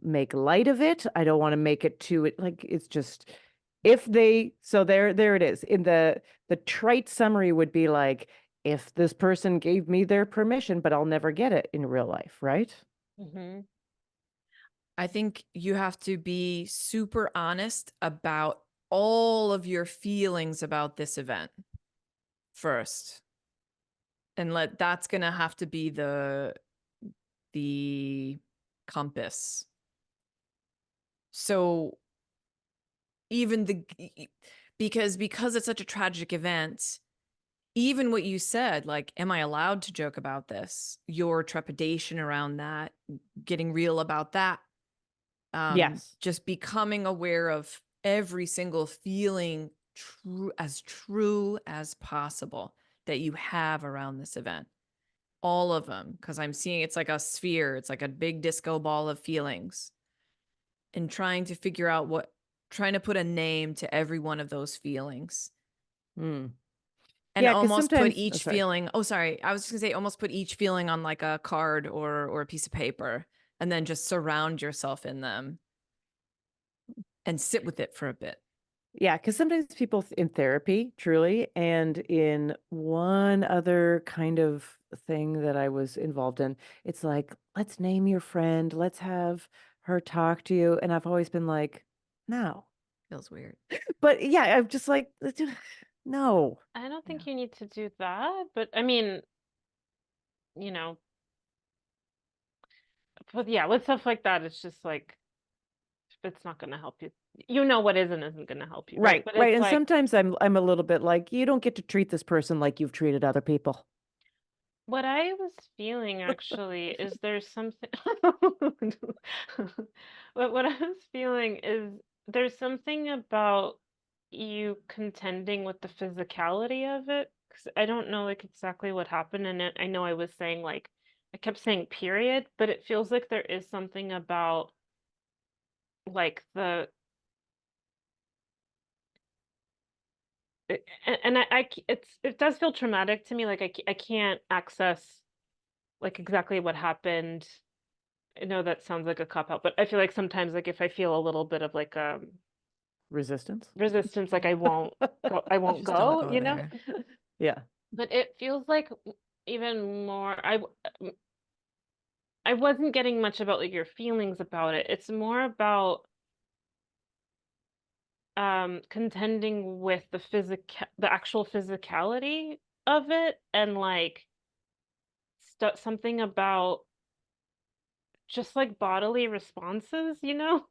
make light of it. I don't want to make it too like it's just if they so there it is. In the trite summary would be like if this person gave me their permission, but I'll never get it in real life, right? Hmm. I think you have to be super honest about all of your feelings about this event first. And that's gonna have to be the compass. So even because it's such a tragic event, even what you said, like, am I allowed to joke about this? Your trepidation around that, getting real about that, Yes. just becoming aware of every single feeling true as possible that you have around this event. All of them, because I'm seeing it's like a sphere, it's like a big disco ball of feelings. And trying to figure out trying to put a name to every one of those feelings. Mm. And Yeah, because almost put sometimes, each feeling, I was just gonna say, almost put each feeling on like a card or a piece of paper, and then just surround yourself in them and sit with it for a bit. yeah, because sometimes people in therapy, truly, and in one other kind of thing that I was involved in, it's like, let's name your friend, let's have her talk to you. And I've always been like, no. Feels weird. But yeah, I'm just like, no. I don't think Yeah. you need to do that, but I mean, you know, but yeah, with stuff like that, it's just like it's not going to help you. You know what is and isn't going to help you, right? Right, But right. it's And like sometimes I'm a little bit like, you don't get to treat this person like you've treated other people. what I was feeling actually is there's something what I was feeling is there's something about you contending with the physicality of it, because I don't know like exactly what happened in it. I know I was saying like I kept saying period, but it feels like there is something about like the and it does feel traumatic to me. Like I can't access like exactly what happened. I know that sounds like a cop out, but I feel like sometimes like if I feel a little bit of like Resistance. resistance, like I won't Just don't go, go you know? there. Yeah. But it feels like even more I wasn't getting much about like your feelings about it. It's more about contending with the actual physicality of it and like something about just like bodily responses, you know?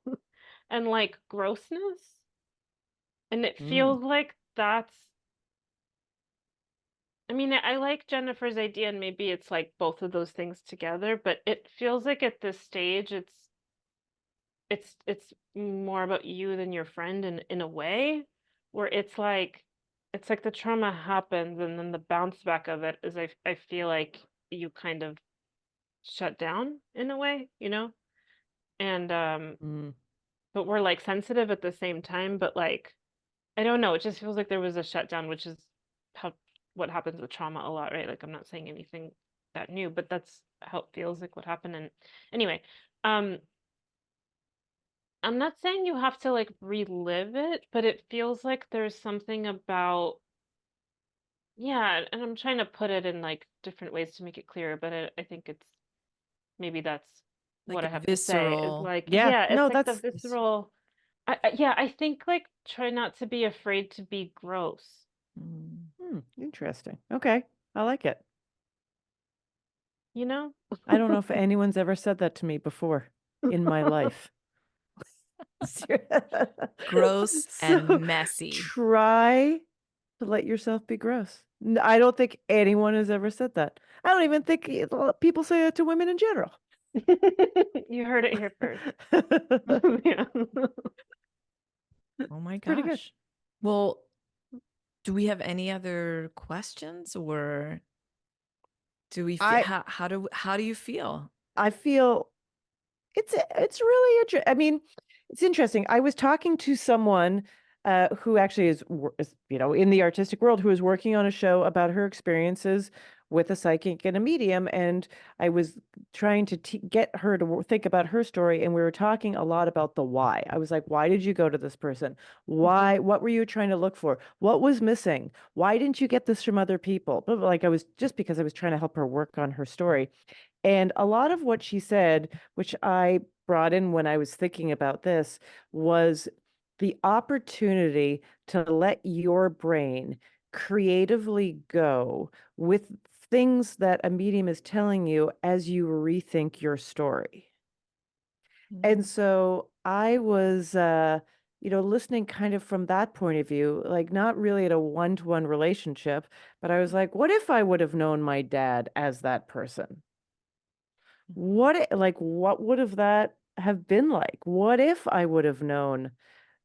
And like grossness. And it Mm. feels like that's I mean, I like Jennifer's idea and maybe it's like both of those things together, but it feels like at this stage it's more about you than your friend in a way where it's like the trauma happens and then the bounce back of it is I feel like you kind of shut down in a way, you know? And Mm. but we're like sensitive at the same time, but like I don't know, it just feels like there was a shutdown, which is how what happens with trauma a lot, right? Like I'm not saying anything that new, but that's how it feels like what happened. And anyway, um, I'm not saying you have to like relive it, but it feels like there's something about yeah, and I'm trying to put it in like different ways to make it clearer, but I think it's maybe that's Like what a I have to say is visceral. like Yeah. yeah, it's No, like the that's visceral yeah, I think like try not to be afraid to be gross. interesting. Okay. I like it. You know? I don't know if anyone's ever said that to me before in my life. Gross and So messy. try to let yourself be gross. I don't think anyone has ever said that. I don't even think people say that to women in general. You heard it here first. Yeah. Oh my Pretty good. gosh. Well, do we have any other questions, or do we feel I how do you feel? I feel it's really interesting. I mean, it's interesting. I was talking to someone who actually is, in the artistic world, who is working on a show about her experiences with a psychic and a medium, and I was trying to get her to think about her story, and we were talking a lot about the why. I was like, why did you go to this person? Why? Mhm. What were you trying to look for? What was missing? Why didn't you get this from other people? But like, I was just because I was trying to help her work on her story. And a lot of what she said, which I brought in when I was thinking about this, was the opportunity to let your brain creatively go with things that a medium is telling you as you rethink your story. And so I was, listening kind of from that point of view, like not really at a one-to-one relationship, but I was like, what if I would have known my dad as that person? What would have that have been like? What if I would have known,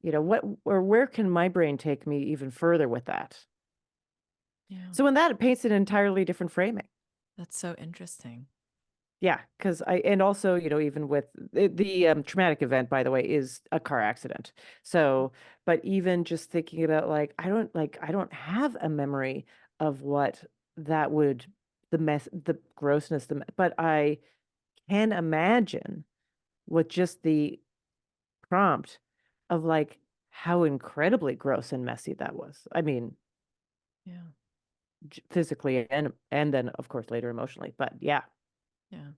what or where can my brain take me even further with that? Yeah. So in that, it paints an entirely different framing. That's so interesting. Yeah, because and also, even with the traumatic event, by the way, is a car accident. So, but even just thinking about I don't have a memory of what that would, the grossness, but I can imagine with just the prompt of how incredibly gross and messy that was. I mean, Yeah. physically and then of course later emotionally, but yeah. Yeah.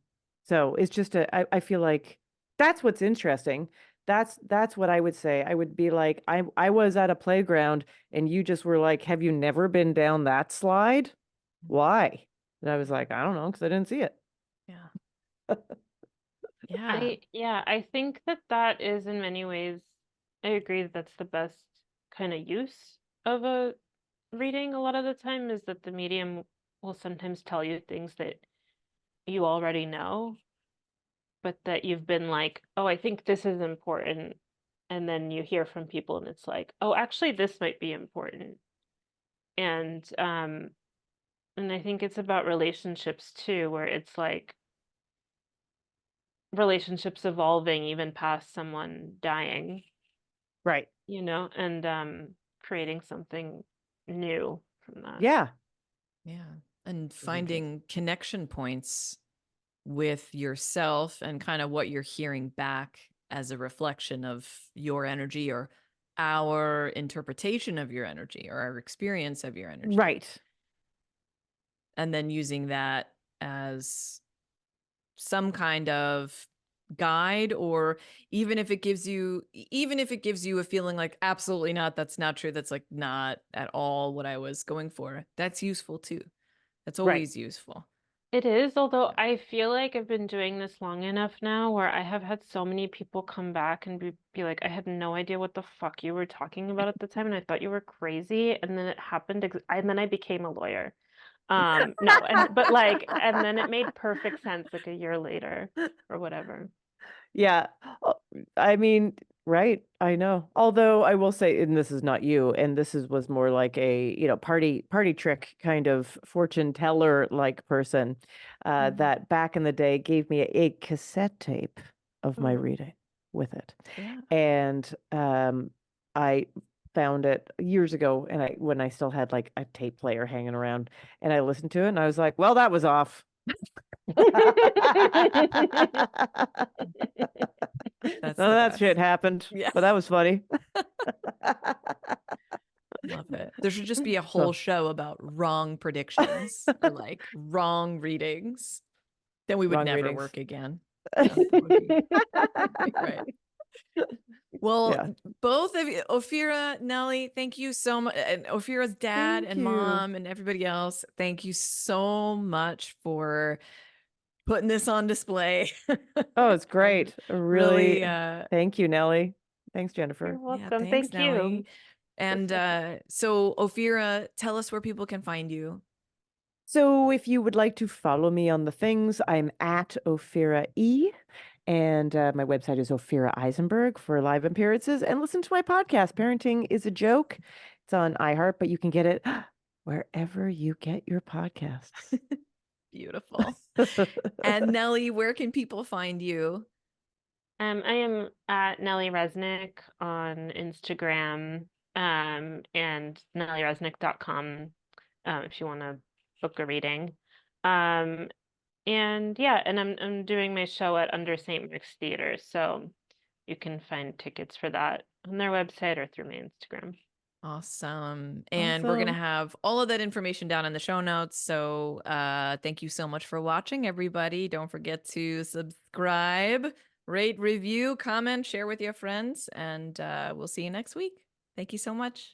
So it's just I feel like that's what's interesting. That's what I would say. I would be like, I was at a playground and you just were like, have you never been down that slide? Why? And I was like, I don't know, because I didn't see it. Yeah. Yeah. I think that that is in many ways, I agree that that's the best kind of use of a reading a lot of the time, is that the medium will sometimes tell you things that you already know, but that you've been like, oh, I think this is important. And then you hear from people and it's like, oh, actually, this might be important. And and I think it's about relationships too, where it's like relationships evolving even past someone dying, Right. and creating something new from that. Yeah. Yeah. And It's interesting. finding connection points with yourself and kind of what you're hearing back as a reflection of your energy or our interpretation of your energy or our experience of your energy. Right. And then using that as some kind of guide, or even if it gives you a feeling like absolutely not, that's not true, that's like not at all what I was going for, that's useful too. That's Right. always useful. It is, although Yeah. I feel like I've been doing this long enough now where I have had so many people come back and be like, I had no idea what the fuck you were talking about at the time, and I thought you were crazy, and then it happened, and then I became a lawyer. No, and then it made perfect sense like a year later or whatever. Yeah. I mean, right. I know. Although I will say, and this is not you, and was more like a, party trick kind of fortune teller like person, that back in the day gave me a cassette tape of my Mhm. reading with it. Yeah. And I found it years ago, and when I still had like a tape player hanging around, and I listened to it and I was like, well, that was off. That's None the of that shit best. happened, Yeah. but that was funny. Love it. There should just be a So, whole show about wrong predictions or like wrong readings. Then we would wrong never readings. work again. Yeah, that would be right. Well, Yeah. both of you, Ophira, Nelly, thank you so much. And Ophira's dad Thank and you. mom and everybody else, thank you so much for putting this on display. Oh, it's And great. really, Really, thank you, Nelly. Thanks, You're Jennifer. yeah, welcome. thanks, Thank you. Nelly. And so, Ophira, tell us where people can find you. So if you would like to follow me on the things, I'm at Ophira E. And my website is Ophira Eisenberg for live appearances. And listen to my podcast, Parenting is a Joke. It's on iHeart, but you can get it wherever you get your podcasts. Beautiful. And Nelly, where can people find you? I am at Nelly Reznik on Instagram, and nellyreznik.com, if you want to book a reading. Um, and yeah, and I'm doing my show at Under St. Mark's Theater, so you can find tickets for that on their website or through my Instagram. Awesome. And we're going to have all of that information down in the show notes. So thank you so much for watching, everybody. Don't forget to subscribe, rate, review, comment, share with your friends, and we'll see you next week. Thank you so much.